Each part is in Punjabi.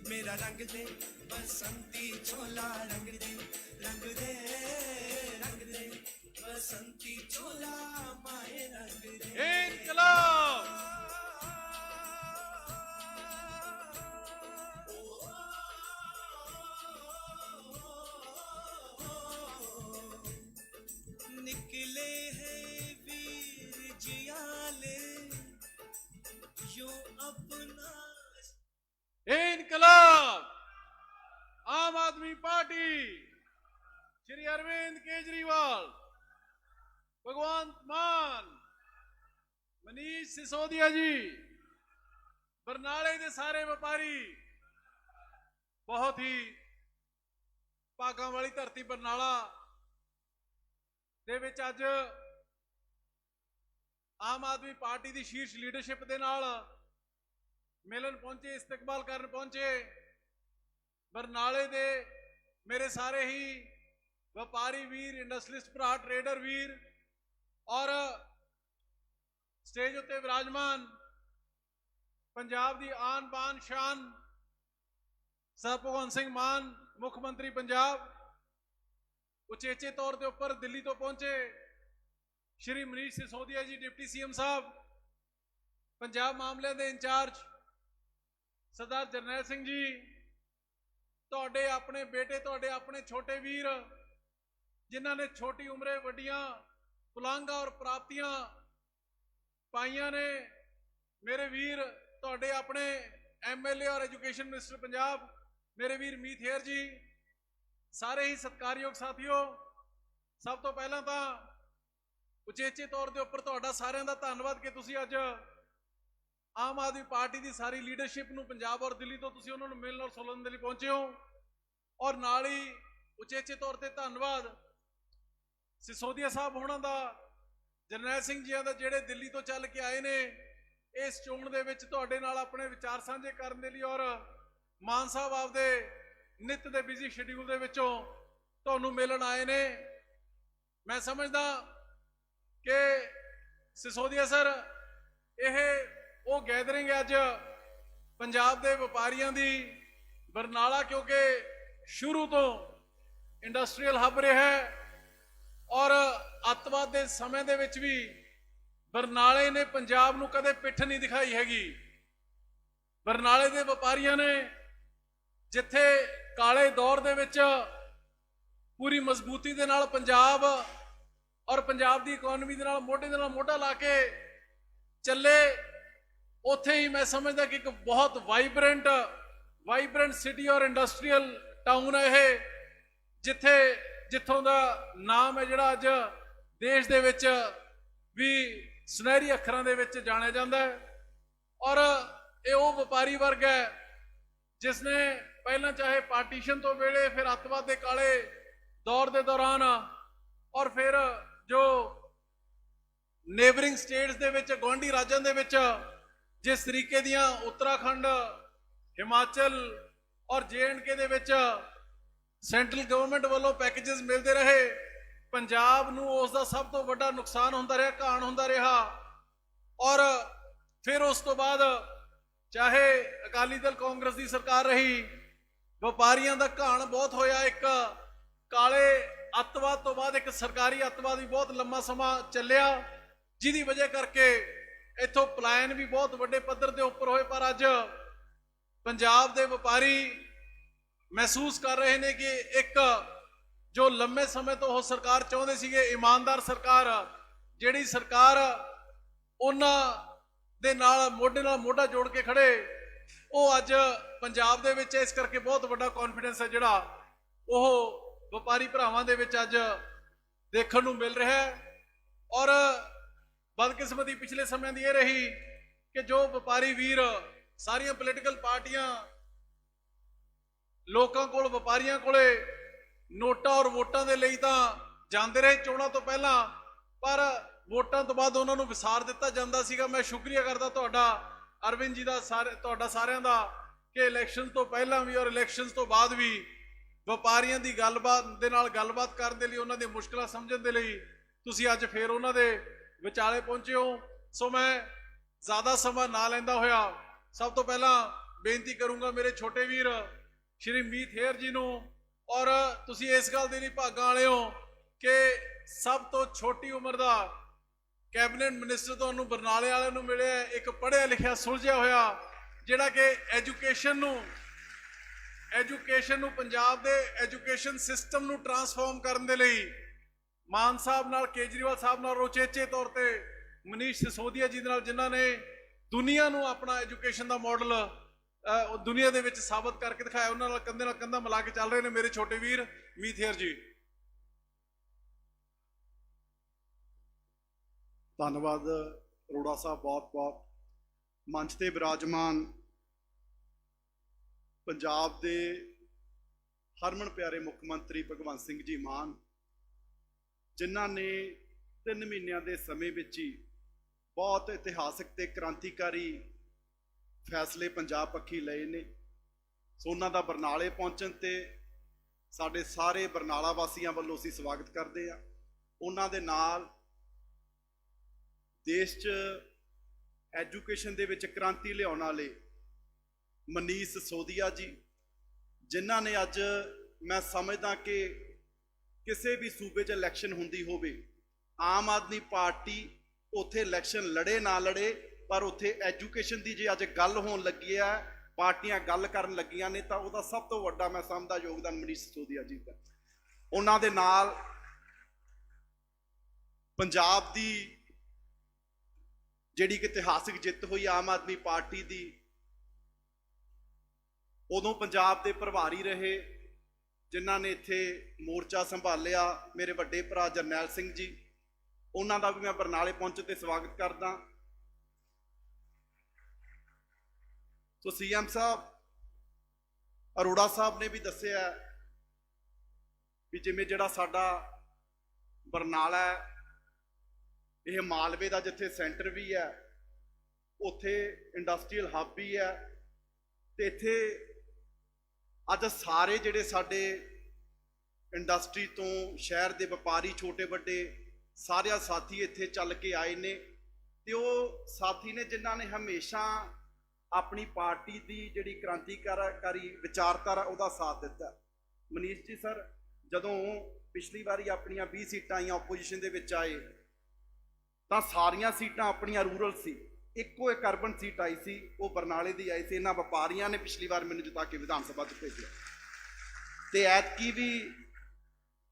मेरा रंग दे बसंती चोला, रंग दे रंग दे रंग दे बसंती चोला माए रंग दे। इनकलाब निकले हैं वीर जियाले यो अपना। इनकलाब आम आदमी पार्टी, श्री अरविंद केजरीवाल, भगवंत मान, मनीष सिसोदिया जी, बरनाले दे सारे व्यापारी, बहुत ही भागां वाली धरती बरनाला दे विच अज आम आदमी पार्टी की शीर्ष लीडरशिप के नाल मिलन पहुंचे, इस्तकबाल करन पहुंचे। बरनाले दे मेरे सारे ही व्यापारी वीर, इंडस्ट्रीलिस्ट भरा, ट्रेडर वीर और स्टेज उत्ते विराजमान पंजाब की आन बान शान सर भगवंत सिंह मान, मुख्यमंत्री पंजाब, उचेचे तौर के उपर दिल्ली तो पहुंचे श्री मनीष सिसोदिया जी, डिप्टी सीएम साहब, पंजाब मामले के इंचार्ज सरदार जरनैल सिंह जी, तुहाडे अपने बेटे, तुहाडे अपने छोटे वीर जिन्हों ने छोटी उम्रे वड्डियां पुलांघा और प्राप्तियां पाइया ने, मेरे वीर तुहाडे अपने MLA और एजुकेशन मिनिस्टर पंजाब मेरे वीर मीत हेयर जी, सारे ही सत्कारयोग साथियों, सब तो पहला तो उचेचे तौर के उपर तुहाडा सारिਆਂ ਦਾ धन्यवाद कि तुसीं अज आम आदमी पार्टी की सारी लीडरशिप नूं पंजाब और दिल्ली तो तुसीं उन्हां नूं मिलण और सुलण दे लई पहुंचे हो। और नाल ही उचेचे तौर पर धन्यवाद सिसोदिया साहब होणां दा, जरनैल सिंह जी दा, जिहड़े दिल्ली तो चल के आए ने इस चोण दे विच तुहाडे नाल अपने विचार साझे करन दे लई, और मान साहब आपदे नित दे बिजी शेड्यूल दे विचों तुहानूं मिलण आए ने। मैं समझदा कि सिसोदिया सर यह वो गैदरिंग अज पंजाब के व्यापारियों की, बरनाला क्योंकि शुरू तो इंडस्ट्रीयल हब रहा है और अतवाद के समय दे विच भी बरनाले ने पंजाब नूं कदे पिठ नहीं दिखाई हैगी। बरनाले के व्यापारियों ने जिथे काले दौर दे विच पूरी मजबूती दे नाल पंजाब और पंजाब की इकोनॉमी दे नाल मोढे दे नाल मोढा ला के चले, उत्थे ही मैं समझदा कि एक बहुत वाइब्रेंट सिटी और इंडस्ट्रीयल टाउन है यह, जिथे जिथों का नाम है जिहड़ा अज देश दे विच भी सुनहरी अखरां दे विच जाणिया जांदा है। और ये वो व्यापारी वर्ग है जिसने पहला चाहे पार्टीशन तो वेले, फिर अतवाद के काले दौर के दौरान और फिर जो नेबरिंग स्टेट्स दे विच, गुआंढी राज्यों दे विच जिस तरीके दियां उत्तराखंड, हिमाचल और JNK they which central government वालों पैकेजेस मिलते रहे, पंजाब नूं उसका सब तो बड़ा नुकसान होंदा रहा, घाण होंदा रहा। और फिर उस तो बाद चाहे अकाली दल कांग्रेस की सरकार रही, व्यापारियों का घाण बहुत होया। एक काले अतवाद तो बाद एक सरकारी अतवाद भी बहुत लंबा समा चलिया, जिहदी वजह करके इथों पलायन भी बहुत वड्डे पद्धर के उपर होए। पर अज पंजाब के व्यापारी महसूस कर रहे हैं कि एक जो लंबे समय तो वह सरकार चाहते सीगे, ईमानदार सरकार, जिहड़ी सरकार उन्हां दे नाल मोढे नाल मोढा जोड़ के खड़े, वो अज पंजाब दे विच इस करके बहुत वड्डा कॉन्फिडेंस है जिहड़ा वो व्यापारी भरावां दे विच अज देखण नूं मिल रहा है। और बदकिस्मती पिछले समय की यह रही कि जो व्यापारी वीर सारियां पोलिटिकल पार्टियां लोकां कोल, व्यापारियां कोले नोटा और वोटां दे लई तां जांदे रहे चोणां तो पहला, पर वोटां तो बाद उन्हां नूं विसार दिता जांदा सीगा। मैं शुक्रिया करदा तुहाडा अरविंद जी दा, तुहाडा सारियां दा कि इलैक्शन तो पहला भी और इलैक्शन तो बाद भी व्यापारियों की गलबात दे नाल गलबात करने के लिए, उन्हां दी मुश्किलां समझण दे लई तुसीं अज फिर उन्हां दे विचाले पहुंचे हो। सो मैं ज़्यादा समा ना लैंदा होया सब तो पहला ਬੇਨਤੀ ਕਰੂੰਗਾ ਮੇਰੇ ਛੋਟੇ ਵੀਰ ਸ਼੍ਰੀ ਮੀਤ ਹੇਅਰ ਜੀ ਨੂੰ, ਔਰ ਤੁਸੀਂ ਇਸ ਗੱਲ ਦੇ ਲਈ ਭਾਗਾਂ ਵਾਲੇ ਹੋ ਕਿ ਸਭ ਤੋਂ ਛੋਟੀ ਉਮਰ ਦਾ ਕੈਬਨਿਟ ਮਿਨਿਸਟਰ ਤੁਹਾਨੂੰ ਬਰਨਾਲੇ ਵਾਲਿਆਂ ਨੂੰ ਮਿਲਿਆ, ਇੱਕ ਪੜ੍ਹਿਆ ਲਿਖਿਆ ਸੁਲਝਿਆ ਹੋਇਆ ਜਿਹੜਾ ਕਿ ਐਜੂਕੇਸ਼ਨ ਨੂੰ ਪੰਜਾਬ ਦੇ ਐਜੂਕੇਸ਼ਨ ਸਿਸਟਮ ਨੂੰ ਟਰਾਂਸਫਾਰਮ ਕਰਨ ਦੇ ਲਈ ਮਾਨ ਸਾਹਿਬ ਨਾਲ, ਕੇਜਰੀਵਾਲ ਸਾਹਿਬ ਨਾਲ, ਉਚੇਚੇ ਤੌਰ ਤੇ ਮਨੀਸ਼ ਸਿਸੋਦੀਆ ਜੀ ਦੇ ਨਾਲ, ਜਿਨ੍ਹਾਂ ਨੇ ਦੁਨੀਆ ਨੂੰ ਆਪਣਾ ਐਜੂਕੇਸ਼ਨ ਦਾ ਮਾਡਲ ਦੁਨੀਆ ਦੇ ਵਿੱਚ ਸਾਬਤ ਕਰਕੇ ਦਿਖਾਇਆ, ਉਹਨਾਂ ਨਾਲ ਕੰਧਾ ਮਿਲਾ ਕੇ ਚੱਲ ਰਹੇ ਨੇ ਮੇਰੇ ਛੋਟੇ ਵੀਰ ਮੀਤ ਹੇਅਰ ਜੀ। ਧੰਨਵਾਦ ਅਰੋੜਾ ਸਾਹਿਬ, ਬਹੁਤ ਬਹੁਤ। ਮੰਚ ਤੇ ਵਿਰਾਜਮਾਨ ਪੰਜਾਬ ਦੇ ਹਰਮਨ ਪਿਆਰੇ ਮੁੱਖ ਮੰਤਰੀ ਭਗਵੰਤ ਸਿੰਘ ਜੀ ਮਾਨ, ਜਿਨ੍ਹਾਂ ਨੇ 3 ਮਹੀਨਿਆਂ ਦੇ ਸਮੇਂ ਵਿੱਚ ਹੀ ਬਹੁਤ ਇਤਿਹਾਸਕ ਤੇ ਕ੍ਰਾਂਤੀਕਾਰੀ ਫੈਸਲੇ ਪੰਜਾਬ ਪੱਖੀ ਲਏ ਨੇ। ਸੋ ਉਹਨਾਂ ਦਾ ਬਰਨਾਲੇ ਪਹੁੰਚਣ ਤੇ ਸਾਡੇ ਸਾਰੇ ਬਰਨਾਲਾ ਵਾਸੀਆਂ ਵੱਲੋਂ ਅਸੀਂ ਸਵਾਗਤ ਕਰਦੇ ਹਾਂ। ਉਹਨਾਂ ਦੇ ਨਾਲ ਦੇਸ਼ 'ਚ ਐਜੂਕੇਸ਼ਨ ਦੇ ਵਿੱਚ ਕ੍ਰਾਂਤੀ ਲਿਆਉਣ ਵਾਲੇ ਮਨੀਸ਼ ਸਿਸੋਦੀਆ ਜੀ, ਜਿਨ੍ਹਾਂ ਨੇ ਅੱਜ, ਮੈਂ ਸਮਝਦਾ ਕਿ ਕਿਸੇ ਵੀ ਸੂਬੇ 'ਚ ਇਲੈਕਸ਼ਨ ਹੁੰਦੀ ਹੋਵੇ, ਆਮ ਆਦਮੀ ਪਾਰਟੀ ਉੱਥੇ ਇਲੈਕਸ਼ਨ ਲੜੇ ਨਾ ਲੜੇ, ਪਰ ਉੱਥੇ ਐਜੂਕੇਸ਼ਨ ਦੀ ਜੇ ਅੱਜ ਗੱਲ ਹੋਣ ਲੱਗੀ ਹੈ, ਪਾਰਟੀਆਂ ਗੱਲ ਕਰਨ ਲੱਗੀਆਂ ਨੇ, ਤਾਂ ਉਹਦਾ ਸਭ ਤੋਂ ਵੱਡਾ ਮੈਂ ਸਮਝਦਾ ਯੋਗਦਾਨ ਮਨੀਸ਼ ਸਿਸੋਦੀਆ ਜੀ ਦਾ। ਉਹਨਾਂ ਦੇ ਨਾਲ ਪੰਜਾਬ ਦੀ ਜਿਹੜੀ ਕਿ ਇਤਿਹਾਸਿਕ ਜਿੱਤ ਹੋਈ ਆਮ ਆਦਮੀ ਪਾਰਟੀ ਦੀ, ਉਦੋਂ ਪੰਜਾਬ ਦੇ ਪ੍ਰਭਾਰੀ ਰਹੇ ਜਿਨ੍ਹਾਂ ਨੇ ਇੱਥੇ ਮੋਰਚਾ ਸੰਭਾਲਿਆ, ਮੇਰੇ ਵੱਡੇ ਭਰਾ ਜਰਨੈਲ ਸਿੰਘ ਜੀ, ਉਹਨਾਂ ਦਾ ਵੀ ਮੈਂ ਬਰਨਾਲੇ ਪਹੁੰਚਣ ਤੇ ਸਵਾਗਤ ਕਰਦਾ। ਸੋ ਸੀਐਮ ਸਾਹਿਬ ਅਰੋੜਾ ਸਾਹਿਬ ਨੇ ਵੀ ਦੱਸਿਆ ਵੀ ਜਿਵੇਂ ਜਿਹੜਾ ਸਾਡਾ ਬਰਨਾਲਾ ਹੈ, ਇਹ ਮਾਲਵੇ ਦਾ ਜਿੱਥੇ ਸੈਂਟਰ ਵੀ ਹੈ, ਉੱਥੇ ਇੰਡਸਟਰੀਅਲ ਹੱਬ ਵੀ ਹੈ, ਤੇ ਇੱਥੇ ਅੱਜ ਸਾਰੇ ਜਿਹੜੇ ਸਾਡੇ ਇੰਡਸਟਰੀ ਤੋਂ, ਸ਼ਹਿਰ ਦੇ ਵਪਾਰੀ ਛੋਟੇ ਵੱਡੇ ਸਾਰੇ ਸਾਥੀ ਇੱਥੇ ਚੱਲ ਕੇ ਆਏ ਨੇ, ਤੇ ਉਹ ਸਾਥੀ ਨੇ ਜਿਨ੍ਹਾਂ ਨੇ ਹਮੇਸ਼ਾ ਆਪਣੀ ਪਾਰਟੀ ਦੀ ਜਿਹੜੀ ਕ੍ਰਾਂਤੀਕਾਰੀ ਵਿਚਾਰਧਾਰਾ ਉਹਦਾ ਸਾਥ ਦਿੱਤਾ। ਮਨੀਸ਼ ਜੀ ਸਰ, ਜਦੋਂ ਪਿਛਲੀ ਵਾਰੀ ਆਪਣੀਆਂ 20 ਸੀਟਾਂ ਆਈਆਂ ਆਪੋਜੀਸ਼ਨ ਦੇ ਵਿੱਚ ਆਏ, ਤਾਂ ਸਾਰੀਆਂ ਸੀਟਾਂ ਆਪਣੀਆਂ ਰੂਰਲ ਸੀ, ਇੱਕੋ ਇੱਕ ਅਰਬਨ ਸੀਟ ਆਈ ਸੀ, ਉਹ ਬਰਨਾਲੇ ਦੀ ਆਈ ਸੀ। ਇਹਨਾਂ ਵਪਾਰੀਆਂ ਨੇ ਪਿਛਲੀ ਵਾਰ ਮੈਨੂੰ ਜਿਤਾ ਕੇ ਵਿਧਾਨ ਸਭਾ 'ਚ ਭੇਜਿਆ, ਤੇ ਐਤਕੀ ਵੀ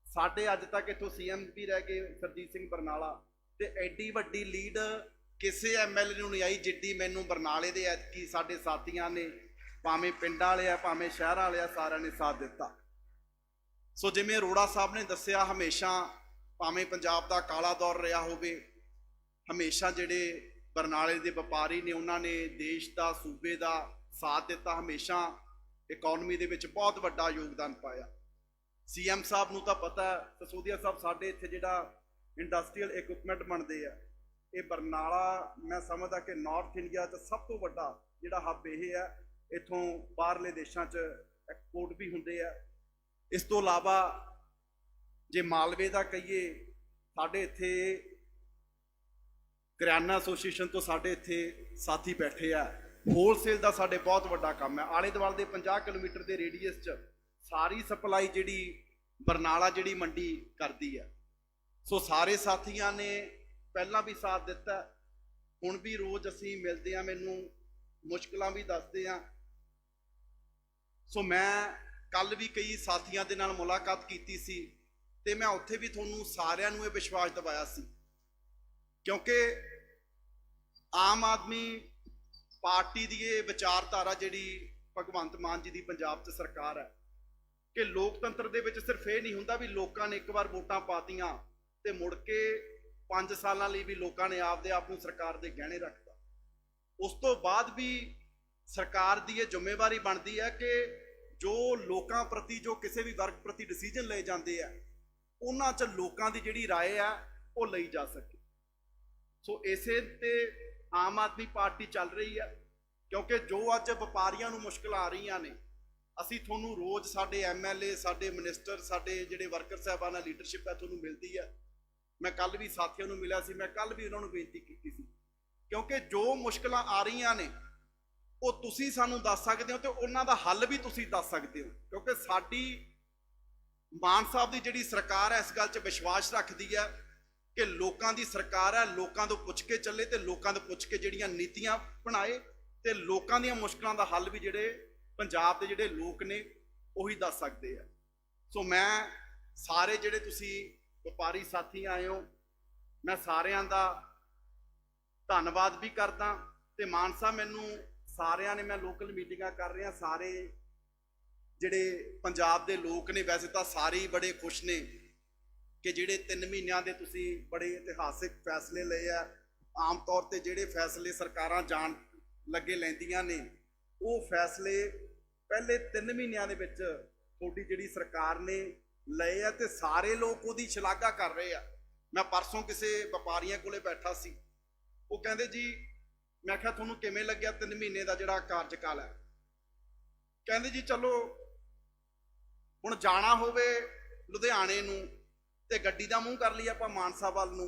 ਸਾਡੇ ਅੱਜ ਤੱਕ ਇੱਥੋਂ ਸੀਐਮ ਵੀ ਰਹਿ ਗਏ ਸਰਜੀਤ ਸਿੰਘ ਬਰਨਾਲਾ, ਤੇ ਐਡੀ ਵੱਡੀ ਲੀਡ ਕਿਸੇ ਐਮਐਲਏ ਨੂੰ ਨਹੀਂ ਆਈ ਜਿੱਡੀ ਮੈਨੂੰ ਬਰਨਾਲੇ ਦੇ ਐਤਕੀ ਸਾਡੇ ਸਾਥੀਆਂ ਨੇ, ਭਾਵੇਂ ਪਿੰਡਾਂ ਵਾਲੇ ਆ ਭਾਵੇਂ ਸ਼ਹਿਰਾਂ ਵਾਲੇ ਆ, ਸਾਰਿਆਂ ਨੇ ਸਾਥ ਦਿੱਤਾ। ਸੋ ਜਿਵੇਂ ਅਰੋੜਾ ਸਾਹਿਬ ਨੇ ਦੱਸਿਆ, ਹਮੇਸ਼ਾ ਭਾਵੇਂ ਪੰਜਾਬ ਦਾ ਕਾਲਾ ਦੌਰ ਰਿਹਾ ਹੋਵੇ, ਹਮੇਸ਼ਾ ਜਿਹੜੇ ਬਰਨਾਲੇ ਦੇ ਵਪਾਰੀ ਨੇ ਉਹਨਾਂ ਨੇ ਦੇਸ਼ ਦਾ, ਸੂਬੇ ਦਾ ਸਾਥ ਦਿੱਤਾ, ਹਮੇਸ਼ਾ ਇਕਨੋਮੀ ਦੇ ਵਿੱਚ ਬਹੁਤ ਵੱਡਾ ਯੋਗਦਾਨ ਪਾਇਆ। ਸੀਐਮ ਸਾਹਿਬ ਨੂੰ ਤਾਂ ਪਤਾ, ਸਿਸੋਦੀਆ ਸਾਹਿਬ, ਸਾਡੇ ਇੱਥੇ ਜਿਹੜਾ ਇੰਡਸਟਰੀਅਲ ਇਕਵਿਪਮੈਂਟ ਬਣਦੇ ਆ, ਇਹ ਬਰਨਾਲਾ ਮੈਂ ਸਮਝਦਾ ਕਿ ਨਾਰਥ ਇੰਡੀਆ 'ਚ ਸਭ ਤੋਂ ਵੱਡਾ ਜਿਹੜਾ ਹੱਬ ਇਹ ਹੈ। ਇੱਥੋਂ ਬਾਹਰਲੇ ਦੇਸ਼ਾਂ 'ਚ ਐਕਸਪੋਰਟ ਵੀ ਹੁੰਦੇ ਆ। ਇਸ ਤੋਂ ਇਲਾਵਾ ਜੇ ਮਾਲਵੇ ਦਾ ਕਹੀਏ, ਸਾਡੇ ਇੱਥੇ ਕਰਿਆਨਾ ਐਸੋਸੀਏਸ਼ਨ ਤੋਂ ਸਾਡੇ ਇੱਥੇ ਸਾਥੀ ਬੈਠੇ ਆ, ਹੋਲਸੇਲ ਦਾ ਸਾਡੇ ਬਹੁਤ ਵੱਡਾ ਕੰਮ ਹੈ। ਆਲੇ ਦੁਆਲੇ ਦੇ 50 ਕਿਲੋਮੀਟਰ ਦੇ ਰੇਡੀਅਸ 'ਚ ਸਾਰੀ ਸਪਲਾਈ ਜਿਹੜੀ ਬਰਨਾਲਾ ਜਿਹੜੀ ਮੰਡੀ ਕਰਦੀ ਹੈ। ਸੋ ਸਾਰੇ ਸਾਥੀਆਂ ਨੇ ਪਹਿਲਾਂ ਵੀ ਸਾਥ ਦਿੱਤਾ, ਹੁਣ ਵੀ ਰੋਜ਼ ਅਸੀਂ ਮਿਲਦੇ ਹਾਂ, ਮੈਨੂੰ ਮੁਸ਼ਕਲਾਂ ਵੀ ਦੱਸਦੇ ਆ। ਸੋ ਮੈਂ ਕੱਲ ਵੀ ਕਈ ਸਾਥੀਆਂ ਦੇ ਨਾਲ ਮੁਲਾਕਾਤ ਕੀਤੀ ਸੀ, ਤੇ ਮੈਂ ਉੱਥੇ ਵੀ ਤੁਹਾਨੂੰ ਸਾਰਿਆਂ ਨੂੰ ਇਹ ਵਿਸ਼ਵਾਸ ਦਿਵਾਇਆ ਸੀ, ਕਿਉਂਕਿ ਆਮ ਆਦਮੀ ਪਾਰਟੀ ਦੀ ਇਹ ਵਿਚਾਰਧਾਰਾ ਜਿਹੜੀ ਭਗਵੰਤ ਮਾਨ ਜੀ ਦੀ ਪੰਜਾਬ 'ਚ ਸਰਕਾਰ ਹੈ, ਕਿ ਲੋਕਤੰਤਰ ਦੇ ਵਿੱਚ ਸਿਰਫ ਇਹ ਨਹੀਂ ਹੁੰਦਾ ਵੀ ਲੋਕਾਂ ਨੇ ਇੱਕ ਵਾਰ ਵੋਟਾਂ ਪਾਤੀਆਂ ਤੇ ਮੁੜ ਕੇ 5 ਸਾਲਾਂ ਲਈ ਵੀ ਲੋਕਾਂ ਨੇ ਆਪਦੇ ਆਪ ਨੂੰ ਸਰਕਾਰ ਦੇ ਗਹਿਣੇ ਰੱਖਤਾ। ਉਸ ਤੋਂ ਬਾਅਦ ਵੀ ਸਰਕਾਰ ਦੀ ਇਹ ਜ਼ਿੰਮੇਵਾਰੀ ਬਣਦੀ ਹੈ ਕਿ ਜੋ ਲੋਕਾਂ ਪ੍ਰਤੀ, ਜੋ ਕਿਸੇ ਵੀ ਵਰਗ ਪ੍ਰਤੀ ਡਿਸੀਜਨ ਲਏ ਜਾਂਦੇ ਆ, ਉਹਨਾਂ 'ਚ ਲੋਕਾਂ ਦੀ ਜਿਹੜੀ ਰਾਏ ਆ ਉਹ ਲਈ ਜਾ ਸਕੇ। ਸੋ ਇਸੇ ਤੇ ਆਮ ਆਦਮੀ ਪਾਰਟੀ ਚੱਲ ਰਹੀ ਹੈ, ਕਿਉਂਕਿ ਜੋ ਅੱਜ ਵਪਾਰੀਆਂ ਨੂੰ ਮੁਸ਼ਕਲਾਂ ਆ ਰਹੀਆਂ ਨੇ, ਅਸੀਂ ਤੁਹਾਨੂੰ ਰੋਜ਼ ਸਾਡੇ ਐਮਐਲਏ, ਸਾਡੇ ਮਿਨਿਸਟਰ, ਸਾਡੇ ਜਿਹੜੇ ਵਰਕਰ ਸਾਹਿਬਾਨਾਂ ਲੀਡਰਸ਼ਿਪ ਹੈ ਤੁਹਾਨੂੰ ਮਿਲਦੀ ਹੈ। ਮੈਂ ਕੱਲ ਵੀ ਸਾਥੀਆਂ ਨੂੰ ਮਿਲਿਆ ਸੀ, ਮੈਂ ਕੱਲ ਵੀ ਉਹਨਾਂ ਨੂੰ ਬੇਨਤੀ ਕੀਤੀ ਸੀ, ਕਿਉਂਕਿ ਜੋ ਮੁਸ਼ਕਲਾਂ ਆ ਰਹੀਆਂ ਨੇ ਉਹ ਤੁਸੀਂ ਸਾਨੂੰ ਦੱਸ ਸਕਦੇ ਹੋ ਤੇ ਉਹਨਾਂ ਦਾ ਹੱਲ ਵੀ ਤੁਸੀਂ ਦੱਸ ਸਕਦੇ ਹੋ, ਕਿਉਂਕਿ ਸਾਡੀ ਮਾਨ ਸਾਹਿਬ ਦੀ ਜਿਹੜੀ ਸਰਕਾਰ ਹੈ ਇਸ ਗੱਲ 'ਚ ਵਿਸ਼ਵਾਸ ਰੱਖਦੀ ਹੈ ਕਿ ਲੋਕਾਂ ਦੀ ਸਰਕਾਰ ਹੈ, ਲੋਕਾਂ ਤੋਂ ਪੁੱਛ ਕੇ ਚੱਲੇ ਤੇ ਲੋਕਾਂ ਤੋਂ ਪੁੱਛ ਕੇ ਜਿਹੜੀਆਂ ਨੀਤੀਆਂ ਬਣਾਏ ਤੇ ਲੋਕਾਂ ਦੀਆਂ ਮੁਸ਼ਕਲਾਂ ਦਾ ਹੱਲ ਵੀ ਜਿਹੜੇ ਪੰਜਾਬ ਦੇ ਜਿਹੜੇ ਲੋਕ ਨੇ ਉਹੀ ਦੱਸ ਸਕਦੇ ਆ। ਸੋ ਮੈਂ ਸਾਰੇ ਜਿਹੜੇ ਤੁਸੀਂ ਵਪਾਰੀ ਸਾਥੀ ਆਏ ਹੋ, ਮੈਂ ਸਾਰਿਆਂ ਦਾ ਧੰਨਵਾਦ ਵੀ ਕਰਦਾ ਤੇ ਮਾਨ ਸਾਹਿਬ ਮੈਨੂੰ ਸਾਰਿਆਂ ਨੇ, ਮੈਂ ਲੋਕਲ ਮੀਟਿੰਗਾਂ ਕਰ ਰਿਹਾ, ਸਾਰੇ ਜਿਹੜੇ ਪੰਜਾਬ ਦੇ ਲੋਕ ਨੇ ਵੈਸੇ ਤਾਂ ਸਾਰੇ ਹੀ ਬੜੇ ਖੁਸ਼ ਨੇ ਕਿ ਜਿਹੜੇ 3 ਮਹੀਨਿਆਂ ਦੇ ਤੁਸੀਂ ਬੜੇ ਇਤਿਹਾਸਿਕ ਫੈਸਲੇ ਲਏ ਆ। ਆਮ ਤੌਰ ਤੇ ਜਿਹੜੇ ਫੈਸਲੇ ਸਰਕਾਰਾਂ ਜਾਣ ਲੱਗੇ ਲੈਂਦੀਆਂ ਨੇ ਉਹ ਫੈਸਲੇ ਪਹਿਲੇ 3 ਮਹੀਨਿਆਂ ਦੇ ਵਿੱਚ ਤੁਹਾਡੀ ਜਿਹੜੀ ਸਰਕਾਰ ਨੇ ਲਏ ਆ ਤੇ ਸਾਰੇ ਲੋਕ ਉਹਦੀ ਸ਼ਲਾਘਾ ਕਰ ਰਹੇ ਆ। ਮੈਂ ਪਰਸੋਂ ਕਿਸੇ ਵਪਾਰੀਆਂ ਕੋਲੇ ਬੈਠਾ ਸੀ, ਉਹ ਕਹਿੰਦੇ ਜੀ, ਮੈਂ ਕਿਹਾ ਤੁਹਾਨੂੰ ਕਿਵੇਂ ਲੱਗਿਆ 3 ਮਹੀਨੇ ਦਾ ਜਿਹੜਾ ਕਾਰਜਕਾਲ ਹੈ? ਕਹਿੰਦੇ ਜੀ ਚਲੋ ਹੁਣ ਜਾਣਾ ਹੋਵੇ ਲੁਧਿਆਣੇ ਨੂੰ ਤੇ ਗੱਡੀ ਦਾ ਮੂੰਹ ਕਰ ਲਈ ਆਪਾਂ ਮਾਨ ਸਾਹਿਬ ਵੱਲ ਨੂੰ।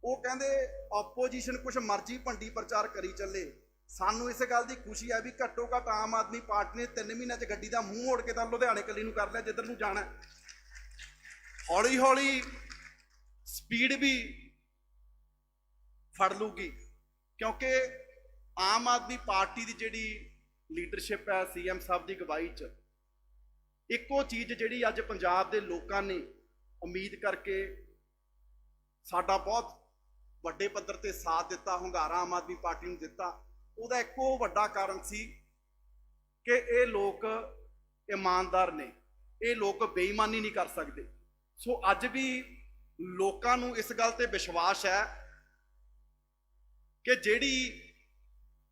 ਉਹ ਕਹਿੰਦੇ ਆਪੋਜੀਸ਼ਨ ਕੁਛ ਮਰਜ਼ੀ ਭੰਡੀ ਪ੍ਰਚਾਰ ਕਰੀ ਚੱਲੇ, ਸਾਨੂੰ ਇਸ ਗੱਲ ਦੀ ਖੁਸ਼ੀ ਹੈ ਵੀ ਘੱਟੋ ਘੱਟ ਆਮ ਆਦਮੀ ਪਾਰਟੀ ਨੇ 3 ਮਹੀਨਿਆਂ 'ਚ ਗੱਡੀ ਦਾ ਮੂੰਹ ਮੋੜ ਕੇ ਤਾਂ ਲੁਧਿਆਣੇ ਕੱਲੀ ਨੂੰ ਕਰ ਲਿਆ ਜਿੱਧਰ ਨੂੰ ਜਾਣਾ। ਹੌਲੀ ਹੌਲੀ ਸਪੀਡ ਵੀ ਫੜ ਲੂਗੀ, ਕਿਉਂਕਿ ਆਮ ਆਦਮੀ ਪਾਰਟੀ ਦੀ ਜਿਹੜੀ ਲੀਡਰਸ਼ਿਪ ਹੈ ਸੀਐਮ ਸਾਹਿਬ ਦੀ ਅਗਵਾਈ 'ਚ, ਇੱਕੋ ਚੀਜ਼ ਜਿਹੜੀ ਅੱਜ ਪੰਜਾਬ ਦੇ ਲੋਕਾਂ ਨੇ ਉਮੀਦ ਕਰਕੇ ਸਾਡਾ ਬਹੁਤ ਵੱਡੇ ਪੱਧਰ ਤੇ ਸਾਥ ਦਿੱਤਾ, ਹੁੰਗਾਰਾ ਆਮ ਆਦਮੀ ਪਾਰਟੀ ਨੂੰ ਦਿੱਤਾ, ਉਹਦਾ ਇੱਕੋ ਵੱਡਾ ਕਾਰਨ ਸੀ ਕਿ ਇਹ ਲੋਕ ਇਮਾਨਦਾਰ ਨੇ, ਇਹ ਲੋਕ ਬੇਈਮਾਨੀ ਨਹੀਂ ਕਰ ਸਕਦੇ। ਸੋ ਅੱਜ ਵੀ ਲੋਕਾਂ ਨੂੰ ਇਸ ਗੱਲ ਤੇ ਵਿਸ਼ਵਾਸ ਹੈ ਕਿ ਜਿਹੜੀ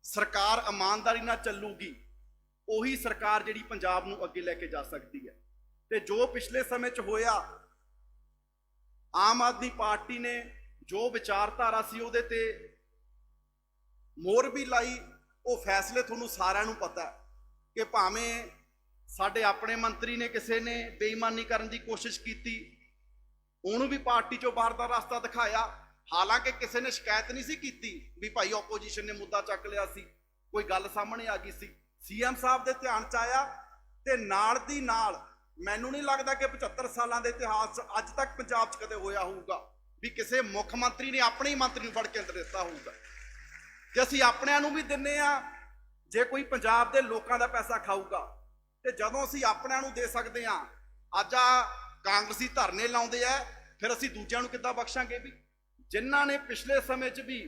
ਸਰਕਾਰ ਇਮਾਨਦਾਰੀ ਨਾਲ ਚੱਲੂਗੀ ਉਹੀ ਸਰਕਾਰ ਜਿਹੜੀ ਪੰਜਾਬ ਨੂੰ ਅੱਗੇ ਲੈ ਕੇ ਜਾ ਸਕਦੀ ਹੈ। ਤੇ ਜੋ ਪਿਛਲੇ ਸਮੇਂ 'ਚ ਹੋਇਆ, ਆਮ ਆਦਮੀ ਪਾਰਟੀ ਨੇ ਜੋ ਵਿਚਾਰਧਾਰਾ ਸੀ ਉਹਦੇ ਤੇ ਮੋਹਰ ਵੀ ਲਾਈ। ਉਹ ਫੈਸਲੇ ਤੁਹਾਨੂੰ ਸਾਰਿਆਂ ਨੂੰ ਪਤਾ ਕਿ ਭਾਵੇਂ ਸਾਡੇ ਆਪਣੇ ਮੰਤਰੀ ਨੇ ਕਿਸੇ ਨੇ ਬੇਈਮਾਨੀ ਕਰਨ ਦੀ ਕੋਸ਼ਿਸ਼ ਕੀਤੀ, ਉਹਨੂੰ ਵੀ ਪਾਰਟੀ 'ਚੋਂ ਬਾਹਰ ਦਾ ਰਸਤਾ ਦਿਖਾਇਆ, ਹਾਲਾਂਕਿ ਕਿਸੇ ਨੇ ਸ਼ਿਕਾਇਤ ਨਹੀਂ ਸੀ ਕੀਤੀ ਵੀ ਭਾਈ ਆਪੋਜੀਸ਼ਨ ਨੇ ਮੁੱਦਾ ਚੱਕ ਲਿਆ ਸੀ, ਕੋਈ ਗੱਲ ਸਾਹਮਣੇ ਆ ਗਈ ਸੀ, ਸੀਐਮ ਸਾਹਿਬ ਦੇ ਧਿਆਨ 'ਚ ਆਇਆ ਤੇ ਨਾਲ ਦੀ ਨਾਲ ਮੈਨੂੰ ਨਹੀਂ ਲੱਗਦਾ ਕਿ 75 ਸਾਲਾਂ ਦੇ ਇਤਿਹਾਸ 'ਚ ਅੱਜ ਤੱਕ ਪੰਜਾਬ 'ਚ ਕਦੇ ਹੋਇਆ ਹੋਊਗਾ ਵੀ ਕਿਸੇ ਮੁੱਖ ਮੰਤਰੀ ਨੇ ਆਪਣੇ ਹੀ ਮੰਤਰੀ ਨੂੰ ਫੜ ਕੇ ਅੰਦਰ ਦਿੱਤਾ ਹੋਊਗਾ। ਤੇ ਅਸੀਂ ਆਪਣਿਆਂ ਨੂੰ ਵੀ ਦਿੰਨੇ ਆ, ਜੇ ਕੋਈ ਪੰਜਾਬ ਦੇ ਲੋਕਾਂ ਦਾ ਪੈਸਾ ਖਾਊਗਾ ਤੇ ਜਦੋਂ ਅਸੀਂ ਆਪਣਿਆਂ ਨੂੰ ਦੇ ਸਕਦੇ ਆ, ਅੱਜ ਆ ਕਾਂਗਰਸੀ ਧਰਨੇ ਲਾਉਂਦੇ ਆ, ਫਿਰ ਅਸੀਂ ਦੂਜਿਆਂ ਨੂੰ ਕਿੱਦਾਂ ਬਖਸ਼ਾਂਗੇ? ਵੀ ਜਿਨ੍ਹਾਂ ਨੇ ਪਿਛਲੇ ਸਮੇਂ 'ਚ ਵੀ,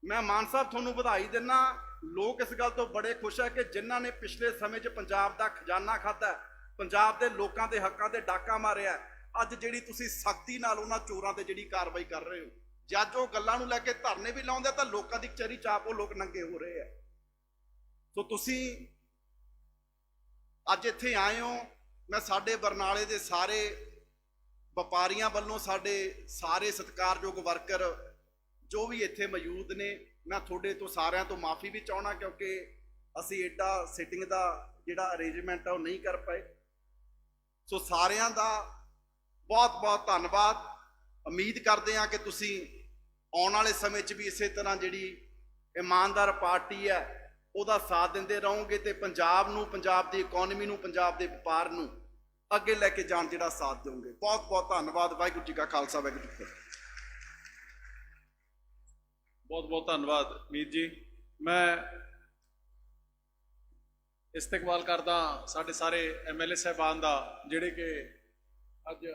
ਮੈਂ ਮਾਨ ਸਾਹਿਬ ਤੁਹਾਨੂੰ ਵਧਾਈ ਦਿੰਦਾ, ਲੋਕ ਇਸ ਗੱਲ ਤੋਂ ਬੜੇ ਖੁਸ਼ ਹੈ ਕਿ ਜਿਨ੍ਹਾਂ ਨੇ ਪਿਛਲੇ ਸਮੇਂ 'ਚ ਪੰਜਾਬ ਦਾ ਖਜ਼ਾਨਾ ਖਾਧਾ, ਪੰਜਾਬ ਦੇ ਲੋਕਾਂ ਦੇ ਹੱਕਾਂ ਤੇ ਡਾਕਾ ਮਾਰਿਆ, ਅੱਜ ਜਿਹੜੀ ਤੁਸੀਂ ਸਖਤੀ ਨਾਲ ਉਹਨਾਂ ਚੋਰਾਂ ਤੇ ਜਿਹੜੀ ਕਾਰਵਾਈ ਕਰ ਰਹੇ ਹੋ, ਜੇ ਅੱਜ ਉਹ ਗੱਲਾਂ ਨੂੰ ਲੈ ਕੇ ਧਰਨੇ ਵੀ ਲਾਉਂਦੇ ਤਾਂ ਲੋਕਾਂ ਦੀ ਚਰੀ ਚਾਪ ਉਹ ਲੋਕ ਨੰਗੇ ਹੋ ਰਹੇ ਆ। ਸੋ ਤੁਸੀਂ ਅੱਜ ਇੱਥੇ ਆਏ ਹੋ, ਮੈਂ ਸਾਡੇ ਬਰਨਾਲੇ ਦੇ ਸਾਰੇ ਵਪਾਰੀਆਂ ਵੱਲੋਂ, ਸਾਡੇ ਸਾਰੇ ਸਤਿਕਾਰਯੋਗ ਵਰਕਰ ਜੋ ਵੀ ਇੱਥੇ ਮੌਜੂਦ ਨੇ, ਮੈਂ ਤੁਹਾਡੇ ਤੋਂ ਸਾਰਿਆਂ ਤੋਂ ਮਾਫੀ ਵੀ ਚਾਹਣਾ ਕਿਉਂਕਿ ਅਸੀਂ ਐਡਾ ਸਿਟਿੰਗ ਦਾ ਜਿਹੜਾ ਅਰੇਂਜਮੈਂਟ ਆ ਉਹ ਨਹੀਂ ਕਰ ਪਾਏ। ਸੋ ਸਾਰਿਆਂ ਦਾ ਬਹੁਤ ਬਹੁਤ ਧੰਨਵਾਦ। ਉਮੀਦ ਕਰਦੇ ਹਾਂ ਕਿ ਤੁਸੀਂ ਆਉਣ ਵਾਲੇ ਸਮੇਂ 'ਚ ਵੀ ਇਸੇ ਤਰ੍ਹਾਂ ਜਿਹੜੀ ਇਮਾਨਦਾਰ ਪਾਰਟੀ ਹੈ ਉਹਦਾ ਸਾਥ ਦਿੰਦੇ ਰਹੋਗੇ ਤੇ ਪੰਜਾਬ ਨੂੰ, ਪੰਜਾਬ ਦੀ ਇਕਨੋਮੀ ਨੂੰ, ਪੰਜਾਬ ਦੇ ਵਪਾਰ ਨੂੰ ਅੱਗੇ ਲੈ ਕੇ ਜਾਣ ਜਿਹੜਾ ਸਾਥ ਦਿਓਗੇ। ਬਹੁਤ ਬਹੁਤ ਧੰਨਵਾਦ। ਵਾਹਿਗੁਰੂ ਜੀ ਕਾ ਖਾਲਸਾ, ਵਾਹਿਗੁਰੂ ਜੀ ਕੀ ਫਤਿਹ। ਬਹੁਤ ਬਹੁਤ ਧੰਨਵਾਦ ਮੀਤ ਜੀ। ਮੈਂ ਇਸਤਕਬਾਲ ਕਰਦਾ ਸਾਡੇ ਸਾਰੇ ਐਮਐਲਏ ਸਾਹਿਬਾਨ ਦਾ ਜਿਹੜੇ ਕਿ ਅੱਜ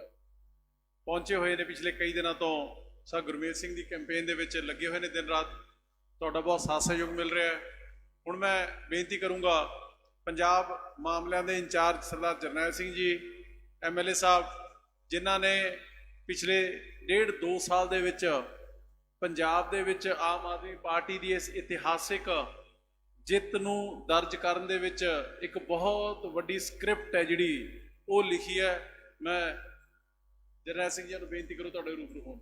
ਪਹੁੰਚੇ ਹੋਏ ਨੇ ਪਿਛਲੇ ਕਈ ਦਿਨਾਂ ਤੋਂ। ਸਰ ਗੁਰਮੀਤ ਸਿੰਘ ਦੀ ਕੈਂਪੇਨ ਦੇ ਵਿੱਚ ਲੱਗੇ ਹੋਏ ਨੇ ਦਿਨ ਰਾਤ, ਤੁਹਾਡਾ ਬਹੁਤ ਸਾਥ ਸਹਿਯੋਗ ਮਿਲ ਰਿਹਾ ਹੈ। ਹੁਣ ਮੈਂ ਬੇਨਤੀ ਕਰੂੰਗਾ ਪੰਜਾਬ ਮਾਮਲਿਆਂ ਦੇ ਇੰਚਾਰਜ ਸਰਦਾਰ ਜਰਨੈਲ ਸਿੰਘ ਜੀ ਐਮਐਲਏ ਸਾਹਿਬ, ਜਿਨ੍ਹਾਂ ਨੇ ਪਿਛਲੇ 1.5-2 ਸਾਲ ਦੇ ਵਿੱਚ ਪੰਜਾਬ ਦੇ ਵਿੱਚ ਆਮ ਆਦਮੀ ਪਾਰਟੀ ਦੀ ਇਸ ਇਤਿਹਾਸਿਕ ਜਿੱਤ ਨੂੰ ਦਰਜ ਕਰਨ ਦੇ ਵਿੱਚ ਇੱਕ ਬਹੁਤ ਵੱਡੀ ਸਕ੍ਰਿਪਟ ਹੈ ਜਿਹੜੀ ਉਹ ਲਿਖੀ ਹੈ। ਮੈਂ ਜਰਨੈਲ ਸਿੰਘ ਜੀ ਨੂੰ ਬੇਨਤੀ ਕਰੋ ਤੁਹਾਡੇ ਰੂਬਰੂ ਹੋਣ।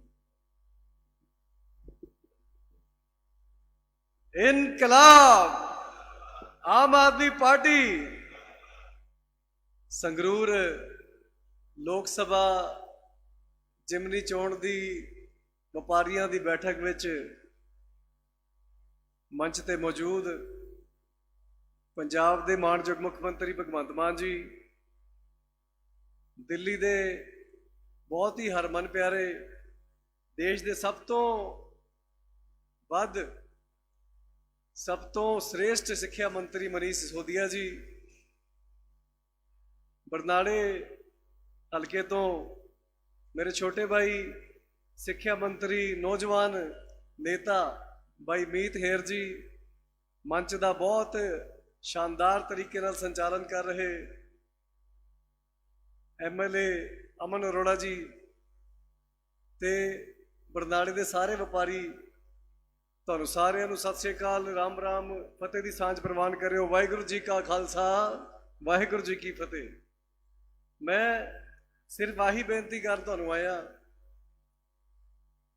ਇਨਕਲਾਬ ਆਮ ਆਦਮੀ ਪਾਰਟੀ ਸੰਗਰੂਰ ਲੋਕ ਸਭਾ ਜਿਮਨੀ ਚੋਣ ਦੀ ਵਪਾਰੀਆਂ ਦੀ ਬੈਠਕ ਵਿੱਚ ਮੰਚ ਤੇ ਮੌਜੂਦ ਪੰਜਾਬ ਦੇ ਮਾਣਯੋਗ ਮੁੱਖ ਮੰਤਰੀ ਭਗਵੰਤ ਮਾਨ ਜੀ, ਦਿੱਲੀ ਦੇ ਬਹੁਤ ਹੀ ਹਰਮਨ ਪਿਆਰੇ ਦੇਸ਼ ਦੇ ਸਭ ਤੋਂ ਵੱਧ ਸਭ ਤੋਂ ਸ੍ਰੇਸ਼ਟ ਸਿੱਖਿਆ ਮੰਤਰੀ ਮਨੀਸ਼ ਸਿਸੋਦੀਆ ਜੀ, ਬਰਨਾਲੇ ਹਲਕੇ ਤੋਂ ਮੇਰੇ ਛੋਟੇ ਭਾਈ ਸਿੱਖਿਆ ਮੰਤਰੀ ਨੌਜਵਾਨ ਨੇਤਾ ਭਾਈ ਮੀਤ ਹੇਰ ਜੀ, ਮੰਚ ਦਾ ਬਹੁਤ ਸ਼ਾਨਦਾਰ ਤਰੀਕੇ ਨਾਲ ਸੰਚਾਲਨ ਕਰ ਰਹੇ ਐਮਐਲਏ ਅਮਨ ਅਰੋੜਾ ਜੀ ਤੇ ਬਰਨਾਲੇ ਦੇ ਸਾਰੇ ਵਪਾਰੀ, ਤੁਹਾਨੂੰ ਸਾਰਿਆਂ ਨੂੰ ਸਤਿ ਸ਼੍ਰੀ ਅਕਾਲ, ਰਾਮ ਰਾਮ, ਫਤਿਹ ਦੀ ਸਾਂਝ ਪ੍ਰਵਾਨ ਕਰਿਓ। ਵਾਹਿਗੁਰੂ ਜੀ ਕਾ ਖਾਲਸਾ, ਵਾਹਿਗੁਰੂ ਜੀ ਕੀ ਫਤਿਹ। ਮੈਂ ਸਿਰਫ ਆਹੀ ਬੇਨਤੀ ਕਰਨ ਤੁਹਾਨੂੰ ਆਇਆ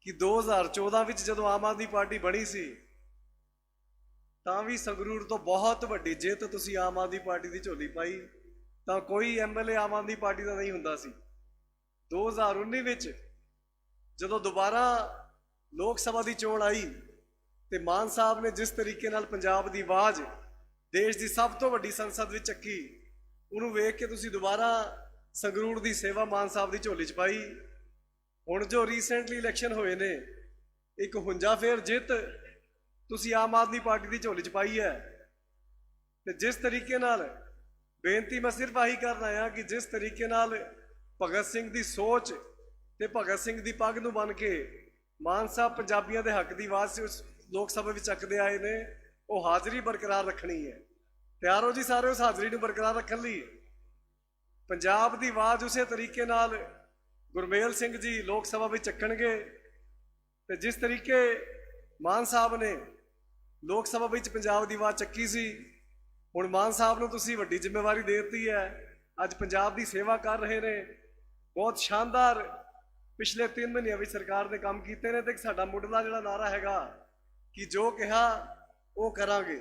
ਕਿ 2014 ਵਿੱਚ ਜਦੋਂ ਆਮ ਆਦਮੀ ਪਾਰਟੀ ਬਣੀ ਸੀ ਤਾਂ ਵੀ ਸੰਗਰੂਰ ਤੋਂ ਬਹੁਤ ਵੱਡੀ ਜਿੱਤ ਤੁਸੀਂ ਆਮ ਆਦਮੀ ਪਾਰਟੀ ਦੀ ਝੋਲੀ ਪਾਈ, ਤਾਂ ਕੋਈ ਐਮਐਲਏ ਆਮ ਆਦਮੀ ਪਾਰਟੀ ਦਾ ਨਹੀਂ ਹੁੰਦਾ ਸੀ। 2019 ਵਿੱਚ ਜਦੋਂ ਦੁਬਾਰਾ ਲੋਕ ਸਭਾ ਦੀ ਚੋਣ ਆਈ ਤੇ ਮਾਨ ਸਾਹਿਬ ਨੇ ਜਿਸ ਤਰੀਕੇ ਨਾਲ ਪੰਜਾਬ ਦੀ ਆਵਾਜ਼ ਦੇਸ਼ ਦੀ ਸਭ ਤੋਂ ਵੱਡੀ ਸੰਸਦ ਵਿੱਚ ਚੱਕੀ, ਉਹਨੂੰ ਵੇਖ ਕੇ ਤੁਸੀਂ ਦੁਬਾਰਾ ਸੰਗਰੂਰ ਦੀ ਸੇਵਾ ਮਾਨ ਸਾਹਿਬ ਦੀ ਝੋਲੀ 'ਚ ਪਾਈ। ਹੁਣ ਜੋ ਰੀਸੈਂਟਲੀ ਇਲੈਕਸ਼ਨ ਹੋਏ ਨੇ, ਇੱਕ ਹੁੰਜਾ ਫੇਰ ਜਿੱਤ ਤੁਸੀਂ ਆਮ ਆਦਮੀ ਪਾਰਟੀ ਦੀ ਝੋਲੀ 'ਚ ਪਾਈ ਹੈ। ਤੇ ਜਿਸ ਤਰੀਕੇ ਨਾਲ, ਬੇਨਤੀ ਮੈਂ ਸਿਰਫ ਆਹੀ ਕਰਨ ਆਇਆ ਕਿ ਜਿਸ ਤਰੀਕੇ ਨਾਲ ਭਗਤ ਸਿੰਘ ਦੀ ਸੋਚ ਤੇ ਭਗਤ ਸਿੰਘ ਦੀ ਪੱਗ ਨੂੰ ਬੰਨ੍ਹ ਕੇ ਮਾਨ ਸਾਹਿਬ ਪੰਜਾਬੀਆਂ ਦੇ ਹੱਕ ਦੀ ਆਵਾਜ਼ ਲੋਕ ਸਭਾ ਵਿੱਚ ਚੱਕਦੇ ਆਏ ਨੇ, ਉਹ ਹਾਜ਼ਰੀ ਬਰਕਰਾਰ ਰੱਖਣੀ ਹੈ। ਤਿਆਰ ਹੋ ਜੀ ਸਾਰੇ ਉਸ ਹਾਜ਼ਰੀ ਨੂੰ ਬਰਕਰਾਰ ਰੱਖਣ ਲਈ? ਪੰਜਾਬ ਦੀ ਆਵਾਜ਼ ਉਸੇ ਤਰੀਕੇ ਨਾਲ ਗੁਰਮੇਲ ਸਿੰਘ ਜੀ ਲੋਕ ਸਭਾ ਵਿੱਚ ਚੱਕਣਗੇ ਤੇ ਜਿਸ ਤਰੀਕੇ ਮਾਨ ਸਾਹਿਬ ਨੇ ਲੋਕ ਸਭਾ ਵਿੱਚ ਪੰਜਾਬ ਦੀ ਆਵਾਜ਼ ਚੱਕੀ ਸੀ, ਹੁਣ ਮਾਨ ਸਾਹਿਬ ਨੂੰ ਤੁਸੀਂ ਵੱਡੀ ਜ਼ਿੰਮੇਵਾਰੀ ਦੇ ਦਿੱਤੀ ਹੈ। ਅੱਜ ਪੰਜਾਬ ਦੀ ਸੇਵਾ ਕਰ ਰਹੇ ਨੇ, ਬਹੁਤ ਸ਼ਾਨਦਾਰ ਪਿਛਲੇ 3 ਮਹੀਨਿਆਂ ਵਿੱਚ ਸਰਕਾਰ ਨੇ ਕੰਮ ਕੀਤੇ ਨੇ। ਤੇ ਸਾਡਾ ਮੁੱਢਲਾ ਜਿਹੜਾ ਨਾਰਾ ਹੈਗਾ ਕਿ ਜੋ ਕਿਹਾ ਉਹ ਕਰਾਂਗੇ।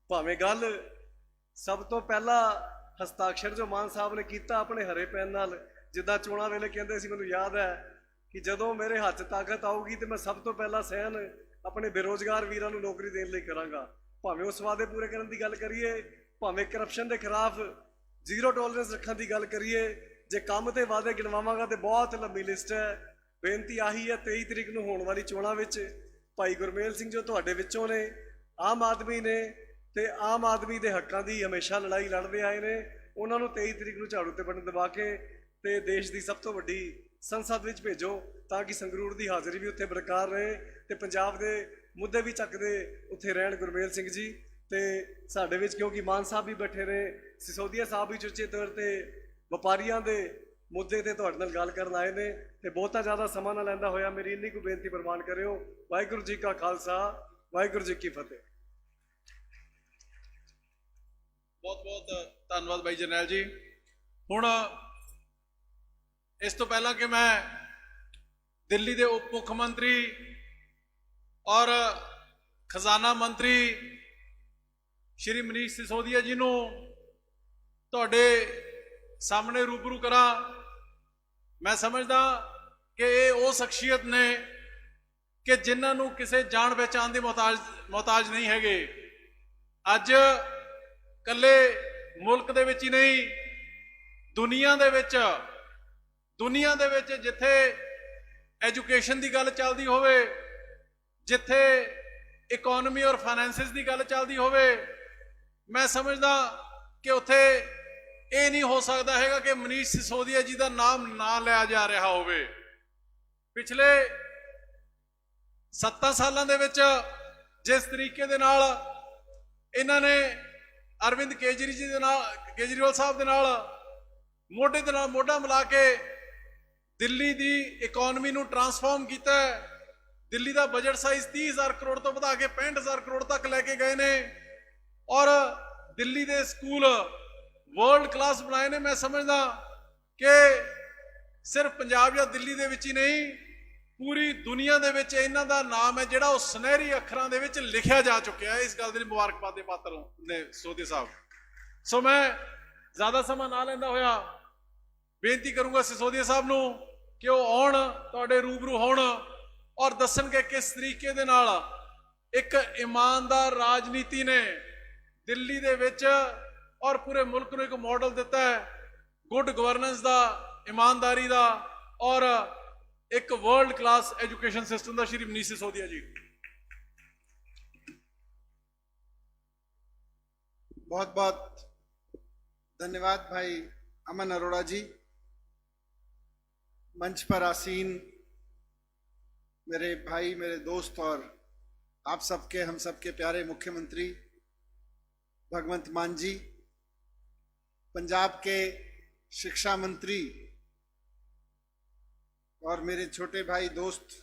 ਭਾਵੇਂ ਗੱਲ ਸਭ ਤੋਂ ਪਹਿਲਾ ਹਸਤਾਖਰ ਜੋ ਮਾਨ ਸਾਹਿਬ ਨੇ ਕੀਤਾ ਆਪਣੇ ਹਰੇ ਪੈਨ ਨਾਲ, ਜਿੱਦਾਂ ਚੋਣਾਂ ਵੇਲੇ ਕਹਿੰਦੇ ਸੀ, ਮੈਨੂੰ ਯਾਦ ਹੈ ਕਿ ਜਦੋਂ ਮੇਰੇ ਹੱਥ ਤਾਕਤ ਆਊਗੀ ਤੇ ਮੈਂ ਸਭ ਤੋਂ ਪਹਿਲਾਂ ਸਹਿਣ ਆਪਣੇ ਬੇਰੋਜ਼ਗਾਰ ਵੀਰਾਂ ਨੂੰ ਨੌਕਰੀ ਦੇਣ ਲਈ ਕਰਾਂਗਾ। ਭਾਵੇਂ ਉਸ ਵਾਅਦੇ ਪੂਰੇ ਕਰਨ ਦੀ ਗੱਲ ਕਰੀਏ, ਭਾਵੇਂ ਕਰਪਸ਼ਨ ਦੇ ਖਿਲਾਫ ਜ਼ੀਰੋ ਟੋਲਰੈਂਸ ਰੱਖਣ ਦੀ ਗੱਲ ਕਰੀਏ, ਜੇ ਕੰਮ ਤੇ ਵਾਅਦੇ ਗਿਣਵਾਵਾਂਗਾ ਤੇ ਬਹੁਤ ਲੰਬੀ ਲਿਸਟ ਹੈ। ਬੇਨਤੀ ਆਹੀ ਹੈ, 23 ਤਰੀਕ ਨੂੰ ਹੋਣ ਵਾਲੀ ਚੋਣਾਂ ਵਿੱਚ ਭਾਈ ਗੁਰਮੇਲ ਸਿੰਘ ਜੋ ਤੁਹਾਡੇ ਵਿੱਚੋਂ ਨੇ, ਆਮ ਆਦਮੀ ਨੇ ਤੇ ਆਮ ਆਦਮੀ ਦੇ ਹੱਕਾਂ ਦੀ ਹਮੇਸ਼ਾ ਲੜਾਈ ਲੜਦੇ ਆਏ ਨੇ, ਉਹਨਾਂ ਨੂੰ 23 ਤਰੀਕ ਨੂੰ ਝਾੜੂ ਤੇ ਬਟਨ ਦਬਾ ਕੇ ਤੇ ਦੇਸ਼ ਦੀ ਸਭ ਤੋਂ ਵੱਡੀ ਸੰਸਦ ਵਿੱਚ ਭੇਜੋ, ਤਾਂ ਕਿ ਸੰਗਰੂਰ ਦੀ ਹਾਜ਼ਰੀ ਵੀ ਉੱਥੇ ਬਰਕਰਾਰ ਰਹੇ ਤੇ ਪੰਜਾਬ ਦੇ ਮੁੱਦੇ ਵੀ ਚੱਕਦੇ ਉੱਥੇ ਰਹਿਣ ਗੁਰਮੇਲ ਸਿੰਘ ਜੀ। ਤੇ ਸਾਡੇ ਵਿੱਚ ਕਿਉਂਕਿ ਮਾਨ ਸਾਹਿਬ ਵੀ ਬੈਠੇ ਨੇ, ਸਿਸੋਦੀਆ ਸਾਹਿਬ ਵੀ ਚੁੱਚੇ ਤੌਰ ਤੇ ਵਪਾਰੀਆਂ ਦੇ ਮੁੱਦੇ ਤੇ ਤੁਹਾਡੇ ਨਾਲ ਗੱਲ ਕਰਨ ਆਏ ਨੇ, ਤੇ ਬਹੁਤਾ ਜ਼ਿਆਦਾ ਸਮਾਂ ਨਾ ਲੈਂਦਾ ਹੋਇਆ ਮੇਰੀ ਇੰਨੀ ਕੁ ਬੇਨਤੀ ਪ੍ਰਵਾਨ ਕਰਿਓ। ਵਾਹਿਗੁਰੂ ਜੀ ਕਾ ਖਾਲਸਾ, ਵਾਹਿਗੁਰੂ ਜੀ ਕੀ ਫਤਿਹ। ਬਹੁਤ ਬਹੁਤ ਧੰਨਵਾਦ ਬਾਈ ਜਰਨੈਲ ਜੀ। ਹੁਣ ਇਸ ਤੋਂ ਪਹਿਲਾਂ ਕਿ ਮੈਂ ਦਿੱਲੀ ਦੇ ਉਪ ਮੁੱਖ ਮੰਤਰੀ ਔਰ ਖਜ਼ਾਨਾ ਮੰਤਰੀ ਸ਼੍ਰੀ ਮਨੀਸ਼ ਸਿਸੋਦੀਆ ਜੀ ਨੂੰ ਤੁਹਾਡੇ ਸਾਹਮਣੇ ਰੂਬਰੂ ਕਰਾਂ, ਮੈਂ ਸਮਝਦਾ ਕਿ ਇਹ ਉਹ ਸ਼ਖਸੀਅਤ ਨੇ ਕਿ ਜਿਨ੍ਹਾਂ ਨੂੰ ਕਿਸੇ ਜਾਣ ਪਹਿਚਾਣ ਦੇ ਮੁਹਤਾਜ ਨਹੀਂ ਹੈਗੇ। ਅੱਜ ਕੱਲੇ ਮੁਲਕ ਦੇ ਵਿੱਚ ਹੀ ਨਹੀਂ, ਦੁਨੀਆ ਦੇ ਵਿੱਚ ਜਿੱਥੇ ਐਜੂਕੇਸ਼ਨ ਦੀ ਗੱਲ ਚੱਲਦੀ ਹੋਵੇ, ਜਿੱਥੇ ਇਕਨੋਮੀ ਔਰ ਫਾਈਨੈਂਸਿਸ ਦੀ ਗੱਲ ਚੱਲਦੀ ਹੋਵੇ, ਮੈਂ ਸਮਝਦਾ ਕਿ ਉੱਥੇ ਇਹ ਨਹੀਂ ਹੋ ਸਕਦਾ ਹੈਗਾ ਕਿ ਮਨੀਸ਼ ਸਿਸੋਦੀਆ ਜੀ ਦਾ ਨਾਮ ਨਾ ਲਿਆ ਜਾ ਰਿਹਾ ਹੋਵੇ। ਪਿਛਲੇ 7 ਸਾਲਾਂ ਦੇ ਵਿੱਚ ਜਿਸ ਤਰੀਕੇ ਦੇ ਨਾਲ ਇਹਨਾਂ ਨੇ ਅਰਵਿੰਦ ਕੇਜਰੀਵਾਲ ਸਾਹਿਬ ਦੇ ਨਾਲ ਮੋਢੇ ਦੇ ਨਾਲ ਮੋਢਾ ਮਿਲਾ ਕੇ ਦਿੱਲੀ ਦੀ ਇਕਨੋਮੀ ਨੂੰ ਟਰਾਂਸਫਾਰਮ ਕੀਤਾ, ਦਿੱਲੀ ਦਾ ਬਜਟ ਸਾਈਜ਼ 30,000 ਕਰੋੜ ਤੋਂ ਵਧਾ ਕੇ 65,000 ਕਰੋੜ ਤੱਕ ਲੈ ਕੇ ਗਏ ਨੇ ਔਰ ਦਿੱਲੀ ਦੇ ਸਕੂਲ ਵਰਲਡ ਕਲਾਸ ਬਣਾਏ ਨੇ। ਮੈਂ ਸਮਝਦਾ ਕਿ ਸਿਰਫ ਪੰਜਾਬ ਜਾਂ ਦਿੱਲੀ ਦੇ ਵਿੱਚ ਹੀ ਨਹੀਂ, ਪੂਰੀ ਦੁਨੀਆ ਦੇ ਵਿੱਚ ਇਹਨਾਂ ਦਾ ਨਾਮ ਹੈ ਜਿਹੜਾ ਉਹ ਸੁਨਹਿਰੀ ਅੱਖਰਾਂ ਦੇ ਵਿੱਚ ਲਿਖਿਆ ਜਾ ਚੁੱਕਿਆ ਹੈ। ਇਸ ਗੱਲ ਦੀ ਮੁਬਾਰਕਬਾਦ ਦੇ ਪਾਤਰ ਨੇ ਸਿਸੋਦੀਆ ਸਾਹਿਬ। ਸੋ ਮੈਂ ਜ਼ਿਆਦਾ ਸਮਾਂ ਨਾ ਲੈਂਦਾ ਹੋਇਆ ਬੇਨਤੀ ਕਰੂੰਗਾ ਸਿਸੋਦੀਆ ਸਾਹਿਬ ਨੂੰ ਕਿ ਉਹ ਆਉਣ, ਤੁਹਾਡੇ ਰੂਬਰੂ ਹੋਣ ਔਰ ਦੱਸਣਗੇ ਕਿਸ ਤਰੀਕੇ ਦੇ ਨਾਲ ਇੱਕ ਇਮਾਨਦਾਰ ਰਾਜਨੀਤੀ ਨੇ ਦਿੱਲੀ ਦੇ ਵਿੱਚ ਔਰ ਪੂਰੇ ਮੁਲਕ ਨੂੰ ਇੱਕ ਮਾਡਲ ਦਿੱਤਾ ਹੈ ਗੁੱਡ ਗਵਰਨੈਂਸ ਦਾ, ਇਮਾਨਦਾਰੀ ਦਾ ਔਰ ਇੱਕ ਵਰਲਡ ਕਲਾਸ ਐਜੂਕੇਸ਼ਨ ਸਿਸਟਮ ਦਾ। ਸ਼੍ਰੀ ਮਨੀਸ਼ ਸਿਸੋਦੀਆ ਜੀ। बहुत बहुत धन्यवाद भाई अमन अरोड़ा जी। मंच पर आसीन मेरे भाई, मेरे दोस्त और आप सबके, हम सबके प्यारे मुख्यमंत्री भगवंत मान जी, पंजाब के शिक्षा मंत्री और मेरे छोटे भाई दोस्त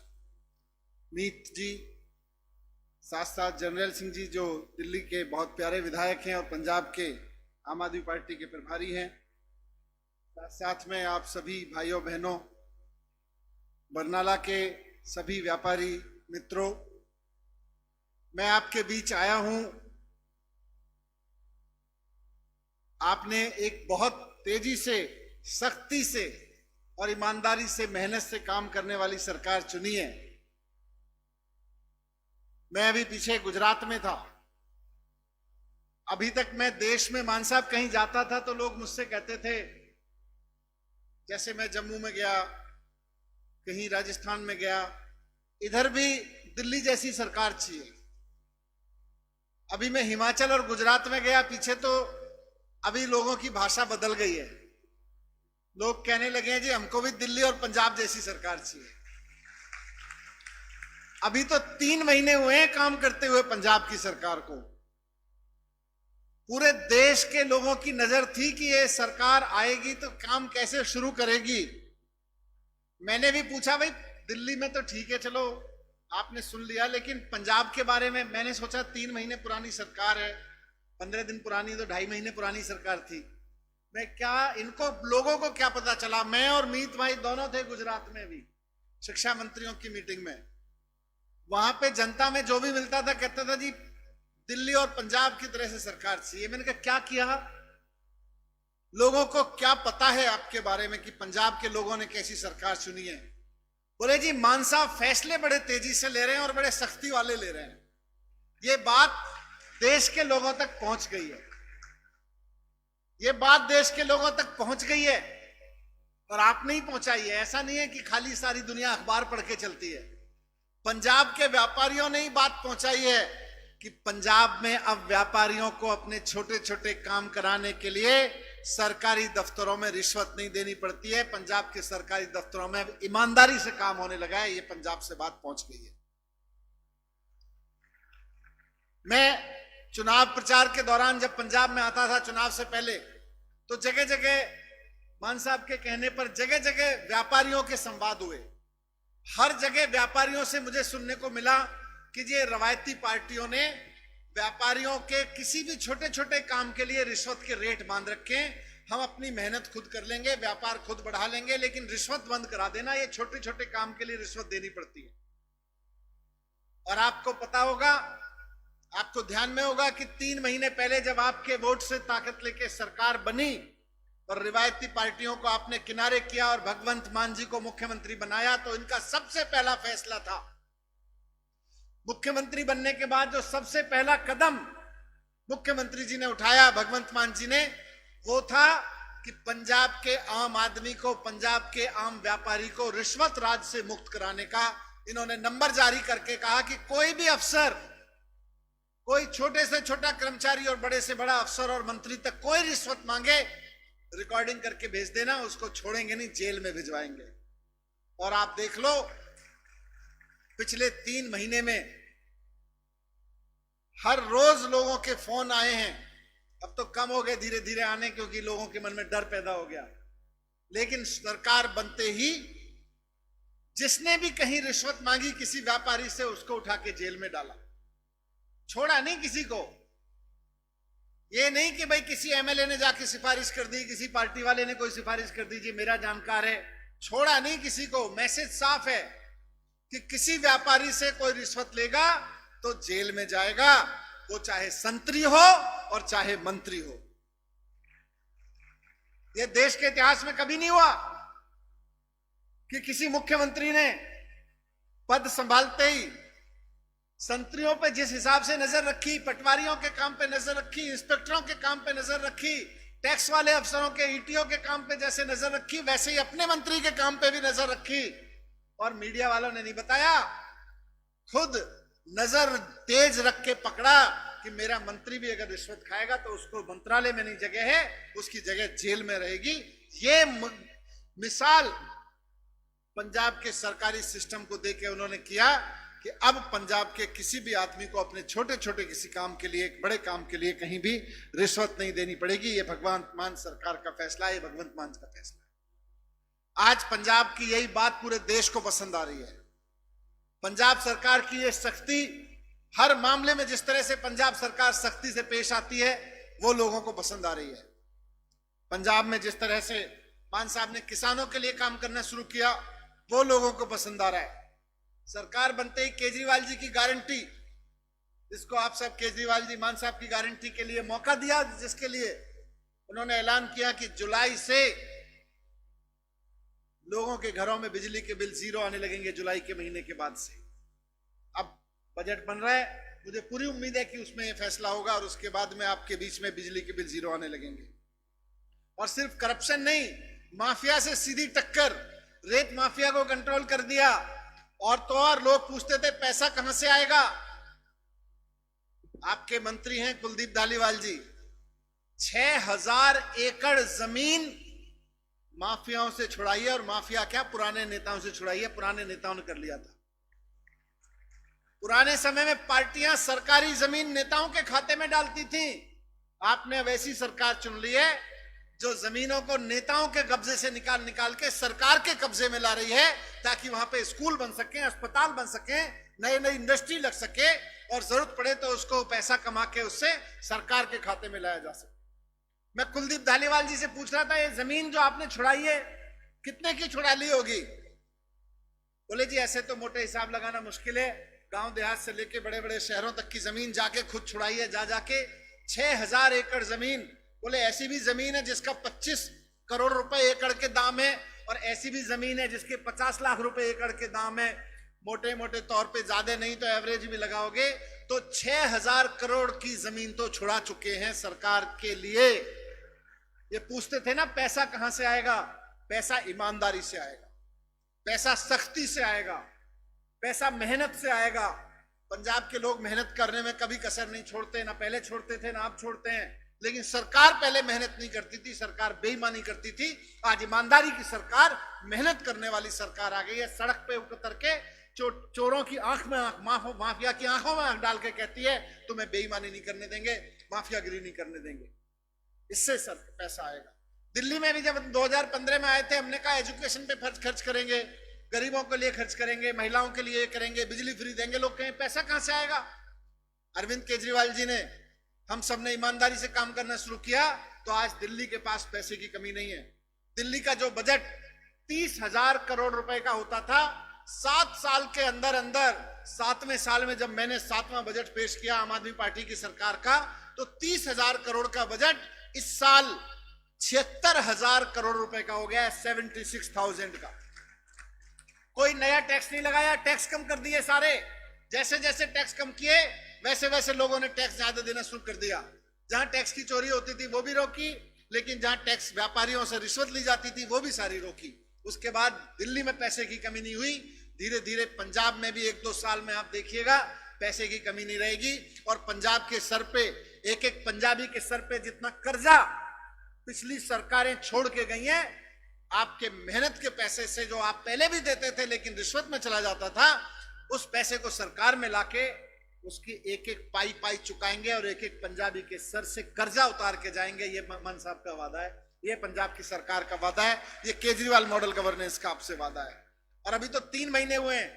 मीत जी, साथ साथ जनरल सिंह जी जो दिल्ली के बहुत प्यारे विधायक हैं और पंजाब के आम आदमी पार्टी के प्रभारी हैं, साथ में आप सभी भाइयों बहनों, बरनाला के सभी व्यापारी मित्रों, मैं आपके बीच आया हूं। आपने एक बहुत तेजी से, सख्ती से और ईमानदारी से, मेहनत से काम करने वाली सरकार चुनी है। मैं अभी पीछे गुजरात में था। अभी तक मैं देश में, मान साहब, कहीं जाता था तो लोग मुझसे कहते थे, जैसे मैं जम्मू में गया, कहीं राजस्थान में गया, इधर भी दिल्ली जैसी सरकार चाहिए। अभी मैं हिमाचल और गुजरात में गया पीछे, तो अभी लोगों की भाषा बदल गई है। लोग कहने लगे हैं जी हमको भी दिल्ली और पंजाब जैसी सरकार चाहिए। अभी तो 3 महीने हुए हैं काम करते हुए पंजाब की सरकार को। पूरे देश के लोगों की नजर थी कि ये सरकार आएगी तो काम कैसे शुरू करेगी। मैंने भी पूछा, भाई दिल्ली में तो ठीक है, चलो आपने सुन लिया, लेकिन पंजाब के बारे में मैंने सोचा 3 महीने पुरानी सरकार है, 15 दिन पुरानी तो 2.5 महीने पुरानी सरकार थी। मैं क्या, इनको लोगों को क्या पता चला। मैं और मीत भाई दोनों थे गुजरात में भी शिक्षा मंत्रियों की मीटिंग में। वहां पे जनता में जो भी मिलता था कहता था जी दिल्ली और पंजाब की तरह से सरकार चाहिए। मैंने कहा क्या किया, लोगों को क्या पता है आपके बारे में कि पंजाब के लोगों ने कैसी सरकार चुनी है। बोले जी मान साहब फैसले बड़े तेजी से ले रहे हैं और बड़े सख्ती वाले ले रहे हैं। ये बात देश के लोगों तक पहुंच गई है, ये बात देश के लोगों तक पहुंच गई है और आपने ही पहुंचाई है। ऐसा नहीं है कि खाली सारी दुनिया अखबार पढ़ के चलती है। पंजाब के व्यापारियों ने ही बात पहुंचाई है कि पंजाब में अब व्यापारियों को अपने छोटे छोटे काम कराने के लिए सरकारी दफ्तरों में रिश्वत नहीं देनी पड़ती है। पंजाब के सरकारी दफ्तरों में अब ईमानदारी से काम होने लगा है। ये पंजाब से बात पहुंच गई है। मैं चुनाव प्रचार के दौरान जब पंजाब में आता था, चुनाव से पहले, तो जगह जगह मान साहब के कहने पर जगह जगह व्यापारियों के संवाद हुए। हर जगह व्यापारियों से मुझे सुनने को मिला कि ये रवायती पार्टियों ने व्यापारियों के किसी भी छोटे छोटे काम के लिए रिश्वत के रेट बांध रखे हैं। हम अपनी मेहनत खुद कर लेंगे, व्यापार खुद बढ़ा लेंगे, लेकिन रिश्वत बंद करा देना। ये छोटे छोटे काम के लिए रिश्वत देनी पड़ती है। और आपको पता होगा, आपको ध्यान में होगा कि 3 महीने पहले जब आपके वोट से ताकत लेके सरकार बनी और रिवायती पार्टियों को आपने किनारे किया और भगवंत मान जी को मुख्यमंत्री बनाया, तो इनका सबसे पहला फैसला था, मुख्यमंत्री बनने के बाद जो सबसे पहला कदम मुख्यमंत्री जी ने उठाया, भगवंत मान जी ने, वो था कि पंजाब के आम आदमी को, पंजाब के आम व्यापारी को रिश्वत राज से मुक्त कराने का इन्होंने नंबर जारी करके कहा कि कोई भी अफसर, कोई छोटे से छोटा कर्मचारी और बड़े से बड़ा अफसर और मंत्री तक कोई रिश्वत मांगे, रिकॉर्डिंग करके भेज देना, उसको छोड़ेंगे नहीं, जेल में भिजवाएंगे। और आप देख लो पिछले 3 महीने में हर रोज लोगों के फोन आए हैं। अब तो कम हो गए धीरे धीरे आने, क्योंकि लोगों के मन में डर पैदा हो गया। लेकिन सरकार बनते ही जिसने भी कहीं रिश्वत मांगी किसी व्यापारी से, उसको उठा के जेल में डाला, छोड़ा नहीं किसी को। ये नहीं कि भाई किसी एमएलए ने जाके सिफारिश कर दी, किसी पार्टी वाले ने कोई सिफारिश कर दी, जी मेरा जानकार है, छोड़ा नहीं किसी को। मैसेज साफ है कि किसी व्यापारी से कोई रिश्वत लेगा तो जेल में जाएगा, वो चाहे संतरी हो और चाहे मंत्री हो। ये देश के इतिहास में कभी नहीं हुआ कि किसी मुख्यमंत्री ने पद संभालते ही संतरियों पे जिस हिसाब से नजर रखी, पटवारियों के काम पे नजर रखी, इंस्पेक्टरों के काम पे नजर रखी, टैक्स वाले अफसरों के ईटीओ के काम पे जैसे नजर रखी, वैसे ही अपने मंत्री के काम पे भी नजर रखी। और मीडिया वालों ने नहीं बताया, खुद नजर तेज रख के पकड़ा कि मेरा मंत्री भी अगर रिश्वत खाएगा तो उसको मंत्रालय में नहीं जगह है, उसकी जगह जेल में रहेगी। ये मिसाल पंजाब के सरकारी सिस्टम को देके उन्होंने किया कि अब पंजाब के किसी भी आदमी को अपने छोटे छोटे किसी काम के लिए, एक बड़े काम के लिए कहीं भी रिश्वत नहीं देनी पड़ेगी। ये भगवंत मान सरकार का फैसला है, ये भगवंत मान का फैसला है। आज पंजाब की यही बात पूरे देश को पसंद आ रही है। पंजाब सरकार की ये सख्ती, हर मामले में जिस तरह से पंजाब सरकार सख्ती से पेश आती है, वो लोगों को पसंद आ रही है। पंजाब में जिस तरह से मान साहब ने किसानों के लिए काम करना शुरू किया, वो लोगों को पसंद आ रहा है। सरकार बनते ही केजरीवाल जी की गारंटी, जिसको आप सब केजरीवाल जी मान साहब की गारंटी के लिए मौका दिया, जिसके लिए उन्होंने ऐलान किया कि जुलाई से लोगों के घरों में बिजली के बिल 0 आने लगेंगे, जुलाई के महीने के बाद से। अब बजट बन रहा है, मुझे पूरी उम्मीद है कि उसमें यह फैसला होगा और उसके बाद में आपके बीच में बिजली के बिल 0 आने लगेंगे। और सिर्फ करप्शन नहीं, माफिया से सीधी टक्कर, रेत माफिया को कंट्रोल कर दिया। और तो और लोग पूछते थे पैसा कहां से आएगा। आपके मंत्री हैं कुलदीप धालीवाल जी, 6000 एकड़ जमीन माफियाओं से छुड़ाई है। और माफिया क्या, पुराने नेताओं से छुड़ाई है, पुराने नेताओं ने कर लिया था। पुराने समय में पार्टियां सरकारी जमीन नेताओं के खाते में डालती थी। आपने वैसी सरकार चुन ली है जो जमीनों को नेताओं के कब्जे से निकाल निकाल के सरकार के कब्जे में ला रही है, ताकि वहां पे स्कूल बन सके, अस्पताल बन सके, नई नई इंडस्ट्री लग सके, और जरूरत पड़े तो उसको पैसा कमा के उससे सरकार के खाते में लाया जा सके। मैं कुलदीप धालीवाल जी से पूछ रहा था, ये जमीन जो आपने छुड़ाई है कितने की छुड़ा ली होगी? बोले जी ऐसे तो मोटे हिसाब लगाना मुश्किल है, गांव देहात से लेके बड़े बड़े शहरों तक की जमीन जाके खुद छुड़ाई है, जा जाके 6000 एकड़ जमीन। बोले ऐसी भी जमीन है जिसका 25 करोड़ रुपए एकड़ के दाम है, और ऐसी भी जमीन है जिसके 50 लाख रुपए एकड़ के दाम है। मोटे मोटे तौर पे, ज्यादा नहीं तो एवरेज भी लगाओगे तो 6000 करोड़ की जमीन तो छुड़ा चुके हैं सरकार के लिए। ये पूछते थे ना पैसा कहां से आएगा, पैसा ईमानदारी से आएगा, पैसा सख्ती से आएगा, पैसा मेहनत से आएगा। पंजाब के लोग मेहनत करने में कभी कसर नहीं छोड़ते, ना पहले छोड़ते थे ना अब छोड़ते हैं। लेकिन सरकार पहले मेहनत नहीं करती थी, सरकार बेईमानी करती थी। आज ईमानदारी की सरकार, मेहनत करने वाली सरकार आ गई है। सड़क पे उतर के चोरों की आंख में आंख, माफिया की आंखों में आंख डाल के कहती है तुम्हें बेईमानी नहीं करने देंगे, माफियागिरी नहीं करने देंगे। इससे सर पैसा आएगा। दिल्ली में भी जब 2015 में आए थे, हमने कहा एजुकेशन पे खर्च करेंगे, गरीबों के लिए खर्च करेंगे, महिलाओं के लिए करेंगे, बिजली फ्री देंगे। लोग कहें पैसा कहां से आएगा? अरविंद केजरीवाल जी ने, हम सब ने ईमानदारी से काम करना शुरू किया तो आज दिल्ली के पास पैसे की कमी नहीं है। दिल्ली का जो बजट 30,000 करोड़ रुपए का होता था, 7 साल के अंदर अंदर, 7वें साल में जब मैंने 7वां बजट पेश किया आम आदमी पार्टी की सरकार का, तो 30,000 करोड़ का बजट इस साल 76,000 करोड़ रुपए का हो गया है, 76,000 का। कोई नया टैक्स नहीं लगाया, टैक्स कम कर दिए सारे। जैसे जैसे टैक्स कम किए वैसे वैसे लोगों ने टैक्स ज्यादा देना शुरू कर दिया। जहां टैक्स की चोरी होती थी वो भी रोकी, लेकिन जहां टैक्स व्यापारियों से रिश्वत ली जाती थी वो भी सारी रोकी। उसके बाद दिल्ली में पैसे की कमी नहीं हुई। धीरे धीरे पंजाब में भी 1-2 साल में आप देखिएगा पैसे की कमी नहीं रहेगी। और पंजाब के सर पे, एक एक पंजाबी के सर पे जितना कर्जा पिछली सरकारें छोड़ के गई हैं, आपके मेहनत के पैसे से, जो आप पहले भी देते थे लेकिन रिश्वत में चला जाता था, उस पैसे को सरकार में लाके उसकी एक एक पाई पाई चुकाएंगे और एक एक पंजाबी के सर से कर्जा उतार के जाएंगे। ये मान साहब का वादा है, ये पंजाब की सरकार का वादा है, ये केजरीवाल मॉडल गवर्नेंस का आपसे वादा है। और अभी तो 3 महीने हुए हैं,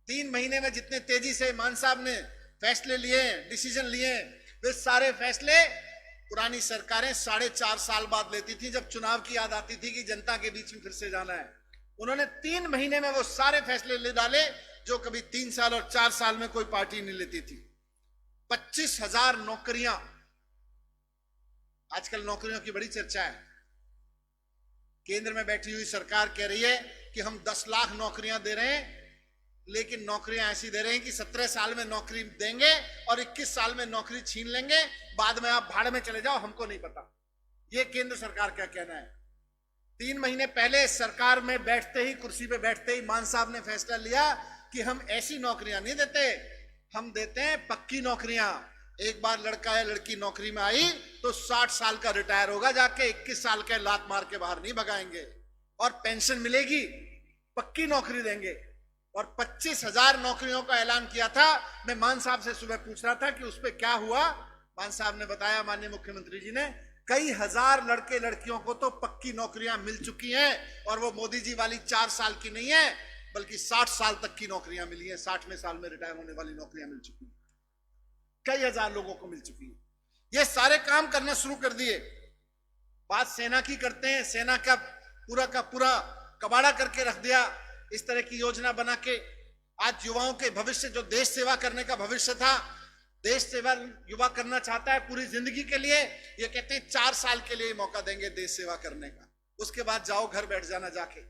3 महीने में जितने तेजी से मान साहब ने फैसले लिए, डिसीजन लिए, वे सारे फैसले पुरानी सरकारें 4.5 साल बाद लेती थी, जब चुनाव की याद आती थी कि जनता के बीच में फिर से जाना है। उन्होंने 3 महीने में वो सारे फैसले ले डाले जो कभी 3 साल और 4 साल में कोई पार्टी नहीं लेती थी। 25,000 नौकरियां, आजकल नौकरियों की बड़ी चर्चा है। केंद्र में बैठी हुई सरकार कह रही है कि हम 10 लाख नौकरियां दे रहे हैं, लेकिन नौकरियां ऐसी दे रहे हैं कि 17 साल में नौकरी देंगे और 21 साल में नौकरी छीन लेंगे, बाद में आप भाड़ में चले जाओ, हमको नहीं पता। ये केंद्र सरकार का कहना है। 3 महीने पहले सरकार में बैठते ही, कुर्सी पे बैठते ही मान साहब ने फैसला लिया कि हम ऐसी नौकरियां नहीं देते, हम देते हैं पक्की नौकरियां। एक बार लड़का या लड़की नौकरी में आई तो 60 साल का रिटायर होगा जाके, 21 साल के लात मार के बाहर नहीं भगाएंगे, और पेंशन मिलेगी, पक्की नौकरी देंगे। और 25,000 नौकरियों का ऐलान किया था। मैं मान साहब से सुबह पूछ रहा था कि उस पर क्या हुआ। मान साहब ने बताया, माननीय मुख्यमंत्री जी ने, कई हजार लड़के लड़कियों को तो पक्की नौकरियां मिल चुकी हैं, और वो मोदी जी वाली 4 साल की नहीं है, बल्कि 60 साल तक की नौकरियां मिली हैं। 60वें साल में रिटायर होने वाली नौकरियां मिल चुकी हैं, कई हजार लोगों को मिल चुकी है। ये सारे काम करना शुरू कर दिए। बात सेना की करते हैं, सेना का पूरा कबाड़ा करके रख दिया। इस तरह की योजना बना के आज युवाओं के भविष्य, जो देश सेवा करने का भविष्य था, देश सेवा युवा करना चाहता है पूरी जिंदगी के लिए, ये कहते हैं 4 साल के लिए मौका देंगे देश सेवा करने का, उसके बाद जाओ घर बैठ जाना जाके।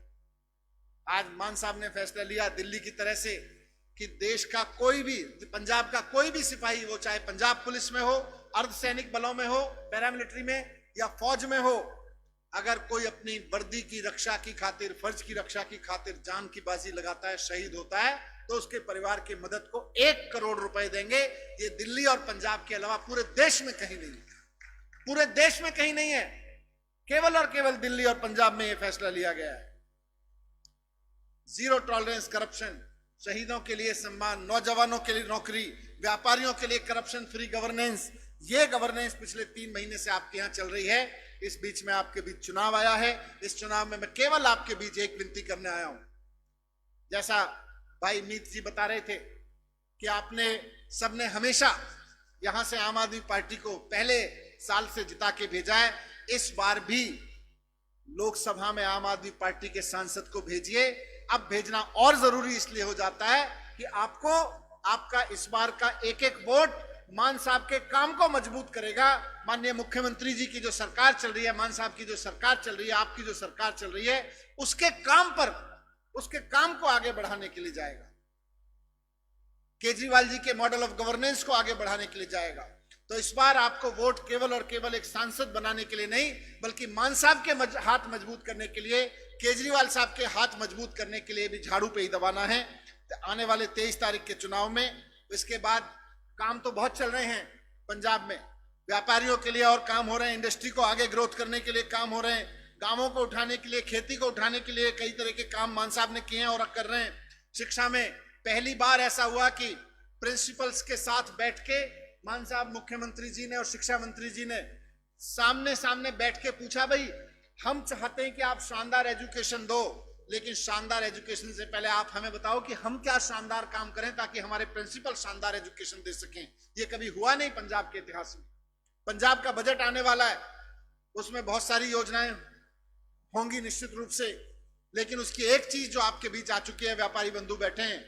आज मान साहब ने फैसला लिया दिल्ली की तरह से कि देश का कोई भी, पंजाब का कोई भी सिपाही, वो चाहे पंजाब पुलिस में हो, अर्धसैनिक बलों में हो, पैरामिलिट्री में या फौज में हो, अगर कोई अपनी वर्दी की रक्षा की खातिर, फर्ज की रक्षा की खातिर जान की बाजी लगाता है, शहीद होता है, तो उसके परिवार की मदद को 1 करोड़ रुपए देंगे। ये दिल्ली और पंजाब के अलावा पूरे देश में कहीं नहीं है, पूरे देश में कहीं नहीं है, केवल और केवल दिल्ली और पंजाब में यह फैसला लिया गया है। जीरो टॉलरेंस करप्शन, शहीदों के लिए सम्मान, नौजवानों के लिए नौकरी, व्यापारियों के लिए करप्शन फ्री गवर्नेंस। ये गवर्नेंस पिछले 3 महीने से आपके यहां चल रही है। इस बीच में आपके बीच चुनाव आया है। इस चुनाव में मैं केवल आपके बीच एक विनती करने आया हूं। जैसा भाई मीत जी बता रहे थे कि आपने सबने हमेशा यहां से आम आदमी पार्टी को पहले साल से जिता के भेजा है, इस बार भी लोकसभा में आम आदमी पार्टी के सांसद को भेजिए। अब भेजना और जरूरी इसलिए हो जाता है कि आपको, आपका इस बार का एक एक वोट मान साहब के काम को मजबूत करेगा। माननीय मुख्यमंत्री जी की जो सरकार चल रही है, मान साहब की जो सरकार चल रही है, आपकी जो सरकार चल रही है, उसके काम पर, उसके काम को आगे बढ़ाने के लिए जाएगा। केजरीवाल जी के मॉडल ऑफ गवर्नेंस को आगे बढ़ाने के लिए जाएगा। तो इस बार आपको वोट केवल और केवल एक सांसद बनाने के लिए नहीं, बल्कि मान साहब के हाथ मजबूत करने के लिए, केजरीवाल साहब के हाथ मजबूत करने के लिए भी झाड़ू पे ही दबाना है आने वाले 23 तारीख के चुनाव में। इसके बाद काम तो बहुत चल रहे हैं पंजाब में, व्यापारियों के लिए और काम हो रहे हैं, इंडस्ट्री को आगे ग्रोथ करने के लिए काम हो रहे हैं, गांवों को उठाने के लिए, खेती को उठाने के लिए कई तरह के काम मान साहब ने किए हैं और कर रहे हैं। शिक्षा में पहली बार ऐसा हुआ कि प्रिंसिपल्स के साथ बैठ के मान साहब, मुख्यमंत्री जी ने और शिक्षा मंत्री जी ने सामने सामने बैठ के पूछा, भाई हम चाहते हैं कि आप शानदार एजुकेशन दो, लेकिन शानदार एजुकेशन से पहले आप हमें बताओ कि हम क्या शानदार काम करें ताकि हमारे प्रिंसिपल शानदार एजुकेशन दे सकें। ये कभी हुआ नहीं पंजाब के इतिहास में। पंजाब का बजट आने वाला है, उसमें बहुत सारी योजनाएं होंगी निश्चित रूप से, लेकिन उसकी एक चीज जो आपके बीच आ चुकी है, व्यापारी बंधु बैठे हैं,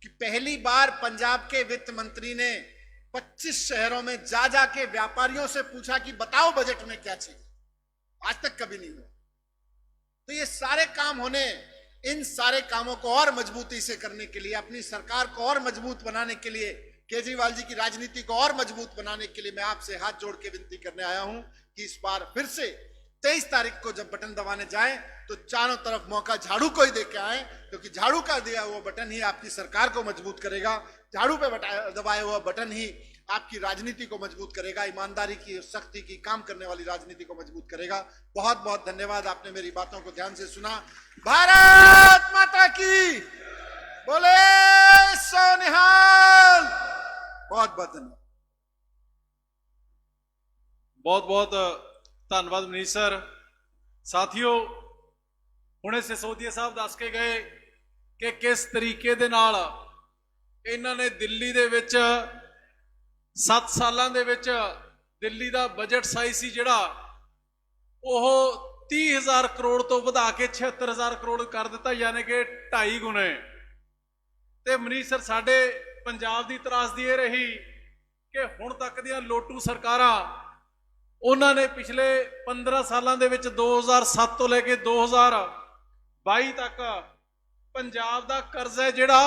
कि पहली बार पंजाब के वित्त मंत्री ने 25 शहरों में जा जाके व्यापारियों से पूछा कि बताओ बजट में क्या चाहिए। आज तक कभी नहीं हुआ। तो ये सारे काम होने, इन सारे कामों को और मजबूती से करने के लिए, अपनी सरकार को और मजबूत बनाने के लिए, केजरीवाल जी की राजनीति को और मजबूत बनाने के लिए मैं आपसे हाथ जोड़ के विनती करने आया हूं कि इस बार फिर से 23 तारीख को जब बटन दबाने जाएं तो चारों तरफ मौका झाड़ू को ही देके आए, क्योंकि झाड़ू का दिया हुआ बटन ही आपकी सरकार को मजबूत करेगा। झाड़ू पे दबाया हुआ बटन ही आपकी राजनीति को मजबूत करेगा, ईमानदारी की, सख्ती की, काम करने वाली राजनीति को मजबूत करेगा। बहुत बहुत धन्यवाद, आपने मेरी बातों को ध्यान से सुना। भारत माता की बोले सोनिहाल। बहुत बहुत धन्यवाद। बहुत बहुत ਧੰਨਵਾਦ ਮਨੀਸ਼ ਸਰ। ਸਾਥੀਓ, ਹੁਣੇ ਸਿਸੋਦੀਆ ਸਾਹਿਬ ਦੱਸ ਕੇ ਗਏ ਕਿ ਕਿਸ ਤਰੀਕੇ ਦੇ ਨਾਲ ਇਹਨਾਂ ਨੇ ਦਿੱਲੀ ਦੇ ਵਿੱਚ 7 ਸਾਲਾਂ ਦੇ ਵਿੱਚ ਦਿੱਲੀ ਦਾ ਬਜਟ ਸਾਈਜ਼ ਸੀ ਜਿਹੜਾ ਉਹ 30,000 ਕਰੋੜ ਤੋਂ ਵਧਾ ਕੇ 76,000 ਕਰੋੜ ਕਰ ਦਿੱਤਾ, ਯਾਨੀ ਕਿ 2.5 ਗੁਣੇ। ਤੇ ਮਨੀਸ਼ ਸਰ, ਸਾਡੇ ਪੰਜਾਬ ਦੀ ਤਰਾਸਦੀ ਇਹ ਰਹੀ ਕਿ ਹੁਣ ਤੱਕ ਦੀਆਂ ਲੋਟੂ ਸਰਕਾਰਾਂ, ਉਹਨਾਂ ਨੇ ਪਿਛਲੇ 15 ਸਾਲਾਂ ਦੇ ਵਿੱਚ 2007 ਤੋਂ ਲੈ ਕੇ 2022 ਤੱਕ ਪੰਜਾਬ ਦਾ ਕਰਜ਼ਾ ਜਿਹੜਾ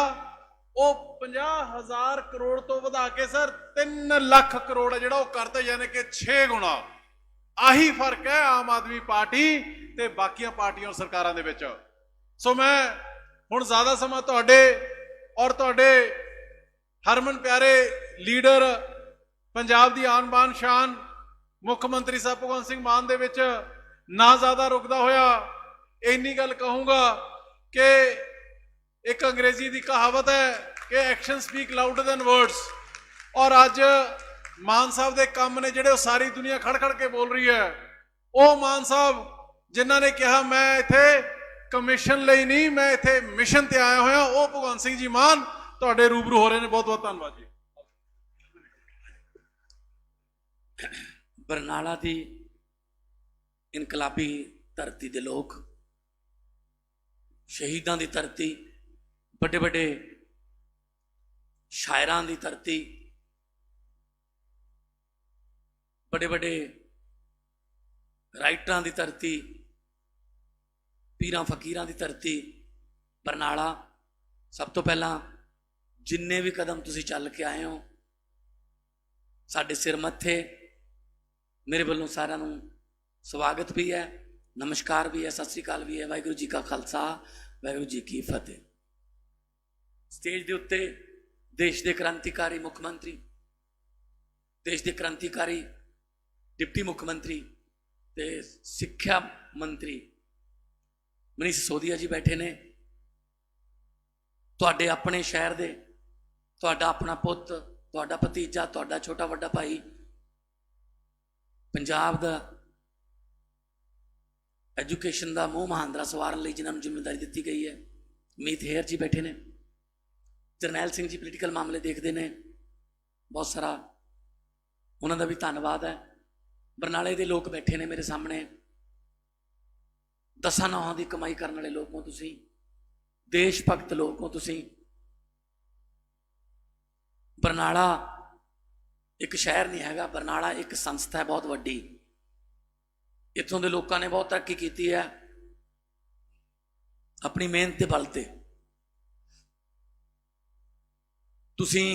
ਉਹ 50,000 ਕਰੋੜ ਤੋਂ ਵਧਾ ਕੇ ਸਰ 3 ਲੱਖ ਕਰੋੜ ਹੈ ਜਿਹੜਾ ਉਹ ਕਰਤੇ, ਯਾਨੀ ਕਿ 6 ਗੁਣਾ। ਆਹੀ ਫਰਕ ਹੈ ਆਮ ਆਦਮੀ ਪਾਰਟੀ ਤੇ ਬਾਕੀਆਂ ਪਾਰਟੀਆਂ ਸਰਕਾਰਾਂ ਦੇ ਵਿੱਚ। ਸੋ ਮੈਂ ਹੁਣ ਜ਼ਿਆਦਾ ਸਮਾਂ ਤੁਹਾਡੇ ਔਰ ਤੁਹਾਡੇ ਹਰਮਨ ਪਿਆਰੇ ਲੀਡਰ, ਪੰਜਾਬ ਦੀ ਆਨ ਬਾਨ ਸ਼ਾਨ ਮੁੱਖ ਮੰਤਰੀ ਸਾਹਿਬ ਭਗਵੰਤ ਸਿੰਘ ਮਾਨ ਦੇ ਵਿੱਚ ਨਾ ਜ਼ਿਆਦਾ ਰੁਕਦਾ ਹੋਇਆ ਇੰਨੀ ਗੱਲ ਕਹੂੰਗਾ ਕਿ ਇੱਕ ਅੰਗਰੇਜ਼ੀ ਦੀ ਕਹਾਵਤ ਹੈ ਕਿ action speak louder then words, ਔਰ ਅੱਜ ਮਾਨ ਸਾਹਿਬ ਦੇ ਕੰਮ ਨੇ ਜਿਹੜੇ ਉਹ ਸਾਰੀ ਦੁਨੀਆ ਖੜ ਖੜ ਕੇ ਬੋਲ ਰਹੀ ਹੈ। ਉਹ ਮਾਨ ਸਾਹਿਬ ਜਿਨ੍ਹਾਂ ਨੇ ਕਿਹਾ ਮੈਂ ਇੱਥੇ ਕਮਿਸ਼ਨ ਲਈ ਨਹੀਂ, ਮੈਂ ਇੱਥੇ ਮਿਸ਼ਨ ਤੇ ਆਇਆ ਹੋਇਆ, ਉਹ ਭਗਵੰਤ ਸਿੰਘ ਜੀ ਮਾਨ ਤੁਹਾਡੇ ਰੂਬਰੂ ਹੋ ਰਹੇ ਨੇ। ਬਹੁਤ ਬਹੁਤ ਧੰਨਵਾਦ ਜੀ। ਬਰਨਾਲਾ ਦੀ ਇਨਕਲਾਬੀ ਧਰਤੀ ਦੇ ਲੋਕ, ਸ਼ਹੀਦਾਂ ਦੀ ਧਰਤੀ, ਵੱਡੇ ਵੱਡੇ ਸ਼ਾਇਰਾਂ ਦੀ ਧਰਤੀ, ਵੱਡੇ ਵੱਡੇ ਰਾਈਟਰਾਂ ਦੀ ਧਰਤੀ, ਪੀਰਾਂ ਫਕੀਰਾਂ ਦੀ ਧਰਤੀ ਬਰਨਾਲਾ। ਸਭ ਤੋਂ ਪਹਿਲਾਂ ਜਿੰਨੇ ਵੀ ਕਦਮ ਤੁਸੀਂ ਚੱਲ ਕੇ ਆਏ ਹੋ ਸਾਡੇ ਸਿਰ ਮੱਥੇ, ਮੇਰੇ ਵੱਲੋਂ ਸਾਰਿਆਂ ਨੂੰ ਸਵਾਗਤ ਵੀ ਹੈ, ਨਮਸਕਾਰ ਵੀ ਹੈ, ਸਤਿ ਸ੍ਰੀ ਅਕਾਲ ਵੀ ਹੈ। ਵਾਹਿਗੁਰੂ ਜੀ ਕਾ ਖਾਲਸਾ, ਵਾਹਿਗੁਰੂ ਜੀ ਕੀ ਫਤਿਹ। ਸਟੇਜ ਦੇ ਉੱਤੇ ਦੇਸ਼ ਦੇ ਕ੍ਰਾਂਤੀਕਾਰੀ ਮੁੱਖ ਮੰਤਰੀ, ਦੇਸ਼ ਦੇ ਕ੍ਰਾਂਤੀਕਾਰੀ ਡਿਪਟੀ ਮੁੱਖ ਮੰਤਰੀ ਤੇ ਸਿੱਖਿਆ ਮੰਤਰੀ ਮਨੀਸ਼ ਸਿਸੋਦੀਆ ਜੀ ਬੈਠੇ ਨੇ। ਤੁਹਾਡੇ ਆਪਣੇ ਸ਼ਹਿਰ ਦੇ, ਤੁਹਾਡਾ ਆਪਣਾ ਪੁੱਤ, ਤੁਹਾਡਾ ਭਤੀਜਾ, ਤੁਹਾਡਾ ਛੋਟਾ ਵੱਡਾ ਭਾਈ, ਪੰਜਾਬ ਦਾ ਐਜੂਕੇਸ਼ਨ ਦਾ ਮੂੰਹ ਮਹਾਂਦਰਾ ਸਵਾਰਨ ਲਈ ਜਿਨ੍ਹਾਂ ਨੂੰ ਜ਼ਿੰਮੇਵਾਰੀ ਦਿੱਤੀ ਗਈ ਹੈ, ਮੀਤ ਹੇਅਰ ਜੀ ਬੈਠੇ ਨੇ। ਜਰਨੈਲ ਸਿੰਘ ਜੀ ਪੋਲੀਟੀਕਲ ਮਾਮਲੇ ਦੇਖਦੇ ਨੇ, ਬਹੁਤ ਸਾਰਾ ਉਹਨਾਂ ਦਾ ਵੀ ਧੰਨਵਾਦ ਹੈ। ਬਰਨਾਲੇ ਦੇ ਲੋਕ ਬੈਠੇ ਨੇ ਮੇਰੇ ਸਾਹਮਣੇ, ਦਸਾਂ ਨੌਹਾਂ ਦੀ ਕਮਾਈ ਕਰਨ ਵਾਲੇ ਲੋਕ ਹੋ ਤੁਸੀਂ, ਦੇਸ਼ ਭਗਤ ਲੋਕ ਹੋ ਤੁਸੀਂ। ਬਰਨਾਲਾ ਇੱਕ ਸ਼ਹਿਰ ਨਹੀਂ ਹੈਗਾ, ਬਰਨਾਲਾ ਇੱਕ ਸੰਸਥਾ ਹੈ ਬਹੁਤ ਵੱਡੀ। ਇੱਥੋਂ ਦੇ ਲੋਕਾਂ ਨੇ ਬਹੁਤ ਤਰੱਕੀ ਕੀਤੀ ਹੈ ਆਪਣੀ ਮਿਹਨਤ ਦੇ ਬਲ ਤੇ। ਤੁਸੀਂ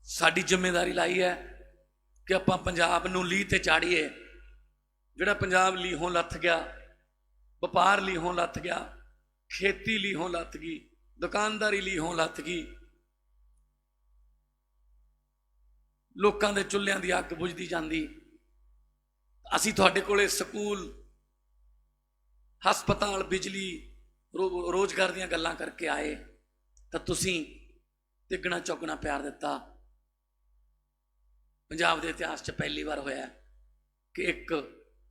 ਸਾਡੀ ਜ਼ਿੰਮੇਵਾਰੀ ਲਾਈ ਹੈ ਕਿ ਆਪਾਂ ਪੰਜਾਬ ਨੂੰ ਲੀਹ ਤੇ ਚਾੜੀਏ। ਜਿਹੜਾ ਪੰਜਾਬ ਲੀਹੋਂ ਲੱਥ ਗਿਆ, ਵਪਾਰ ਲੀਹੋਂ ਲੱਥ ਗਿਆ, ਖੇਤੀ ਲੀਹੋਂ ਲੱਥ ਗਈ, ਦੁਕਾਨਦਾਰੀ ਲੀਹੋਂ ਲੱਥ ਗਈ, ਲੋਕਾਂ ਦੇ ਚੁੱਲ੍ਹਿਆਂ ਦੀ ਅੱਗ ਬੁਝਦੀ ਜਾਂਦੀ। ਅਸੀਂ ਤੁਹਾਡੇ ਕੋਲੇ ਸਕੂਲ, ਹਸਪਤਾਲ, ਬਿਜਲੀ, ਰੋਜ਼ਗਾਰ ਦੀਆਂ ਗੱਲਾਂ ਕਰਕੇ ਆਏ ਤਾਂ ਤੁਸੀਂ ਤਿੱਗਣਾ ਚੌਗਣਾ ਪਿਆਰ ਦਿੱਤਾ। ਪੰਜਾਬ ਦੇ ਇਤਿਹਾਸ 'ਚ ਪਹਿਲੀ ਵਾਰ ਹੋਇਆ ਕਿ ਇੱਕ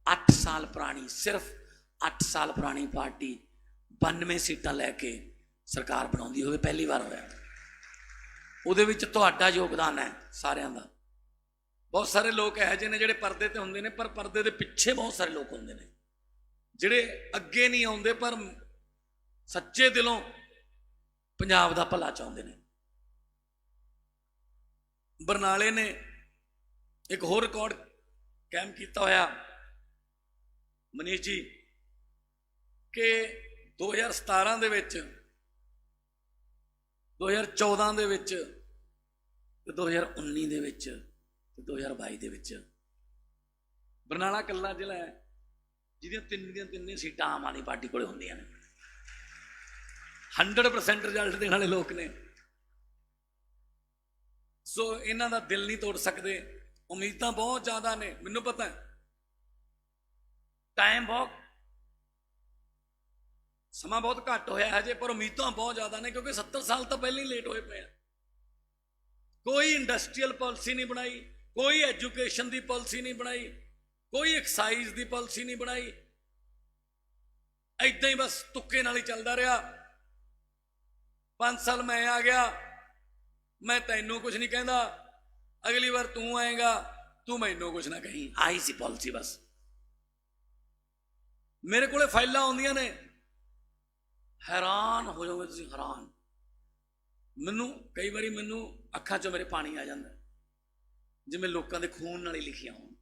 8 ਸਾਲ ਪੁਰਾਣੀ, ਸਿਰਫ 8 ਸਾਲ ਪੁਰਾਣੀ ਪਾਰਟੀ 92 ਸੀਟਾਂ ਲੈ ਕੇ ਸਰਕਾਰ ਬਣਾਉਂਦੀ ਹੋਵੇ, ਪਹਿਲੀ ਵਾਰ ਹੋਇਆ। ਉਹਦੇ ਵਿੱਚ ਤੁਹਾਡਾ ਯੋਗਦਾਨ ਹੈ ਸਾਰਿਆਂ ਦਾ। ਬਹੁਤ ਸਾਰੇ ਲੋਕ ਇਹੋ ਜਿਹੇ ਨੇ ਜਿਹੜੇ ਪਰਦੇ ਤੇ ਹੁੰਦੇ ਨੇ, ਪਰ ਪਰਦੇ ਦੇ ਪਿੱਛੇ ਬਹੁਤ ਸਾਰੇ ਲੋਕ ਹੁੰਦੇ ਨੇ ਜਿਹੜੇ ਅੱਗੇ ਨਹੀਂ ਆਉਂਦੇ ਪਰ ਸੱਚੇ ਦਿਲੋਂ ਪੰਜਾਬ ਦਾ ਭਲਾ ਚਾਹੁੰਦੇ ਨੇ। ਬਰਨਾਲੇ ਨੇ ਇੱਕ ਹੋਰ ਰਿਕਾਰਡ ਕਾਇਮ ਕੀਤਾ ਹੋਇਆ ਮਨੀਸ਼ ਜੀ ਕਿ 2017 ਦੇ ਵਿੱਚ, 2014 ਦੇ ਵਿੱਚ, 2019 ਦੇ ਵਿੱਚ, 2022 ਦੇ ਵਿੱਚ ਬਰਨਾਲਾ ਇਕੱਲਾ ਜ਼ਿਲ੍ਹਾ ਹੈ ਜਿਹਦੀਆਂ ਤਿੰਨੇ ਸੀਟਾਂ ਆਮ ਆਦਮੀ ਪਾਰਟੀ ਕੋਲੇ ਹੁੰਦੀਆਂ ਨੇ। 100% ਰਿਜ਼ਲਟ ਦੇਣ ਵਾਲੇ ਲੋਕ ਨੇ। ਸੋ ਇਹਨਾਂ ਦਾ ਦਿਲ ਨਹੀਂ ਤੋੜ ਸਕਦੇ। ਉਮੀਦਾਂ ਬਹੁਤ ਜ਼ਿਆਦਾ ਨੇ, ਮੈਨੂੰ ਪਤਾ ਹੈ ਟਾਈਮ ਬਹੁਤ, ਸਮਾਂ ਬਹੁਤ ਘੱਟ ਹੋਇਆ ਹਜੇ, ਪਰ ਉਮੀਦਾਂ ਬਹੁਤ ਜ਼ਿਆਦਾ ਨੇ ਕਿਉਂਕਿ 70 ਸਾਲ ਤਾਂ ਪਹਿਲਾਂ ਹੀ ਲੇਟ ਹੋਏ ਪਏ ਆ। ਕੋਈ ਇੰਡਸਟਰੀਅਲ ਪਾਲਿਸੀ ਨਹੀਂ ਬਣਾਈ, ਕੋਈ ਐਜੂਕੇਸ਼ਨ ਦੀ ਪਾਲਿਸੀ ਨਹੀਂ ਬਣਾਈ, ਕੋਈ ਐਕਸਾਈਜ਼ ਦੀ ਪਾਲਿਸੀ ਨਹੀਂ ਬਣਾਈ। ਏਦਾਂ ਹੀ ਬਸ ਤੁੱਕੇ ਨਾਲ ਹੀ ਚੱਲਦਾ ਰਿਹਾ। 5 ਸਾਲ ਮੈਂ ਆ ਗਿਆ, ਮੈਂ ਤੈਨੂੰ ਕੁਝ ਨਹੀਂ ਕਹਿੰਦਾ, ਅਗਲੀ ਵਾਰ ਤੂੰ ਆਏਗਾ, ਤੂੰ ਮੈਨੂੰ ਕੁਝ ਨਾ ਕਹੀਂ। ਆਈ ਸੀ ਪਾਲਿਸੀ ਬਸ। ਮੇਰੇ ਕੋਲੇ ਫਾਈਲਾਂ ਆਉਂਦੀਆਂ ਨੇ, ਹੈਰਾਨ ਹੋ ਜਾਓਗੇ ਤੁਸੀਂ, ਹੈਰਾਨ। ਮੈਨੂੰ ਕਈ ਵਾਰੀ ਮੈਨੂੰ ਅੱਖਾਂ 'ਚੋਂ ਮੇਰੇ ਪਾਣੀ ਆ ਜਾਂਦਾ, ਜਿਵੇਂ ਲੋਕਾਂ ਦੇ ਖੂਨ ਨਾਲ ਹੀ ਲਿਖੀਆਂ ਹੋਣ।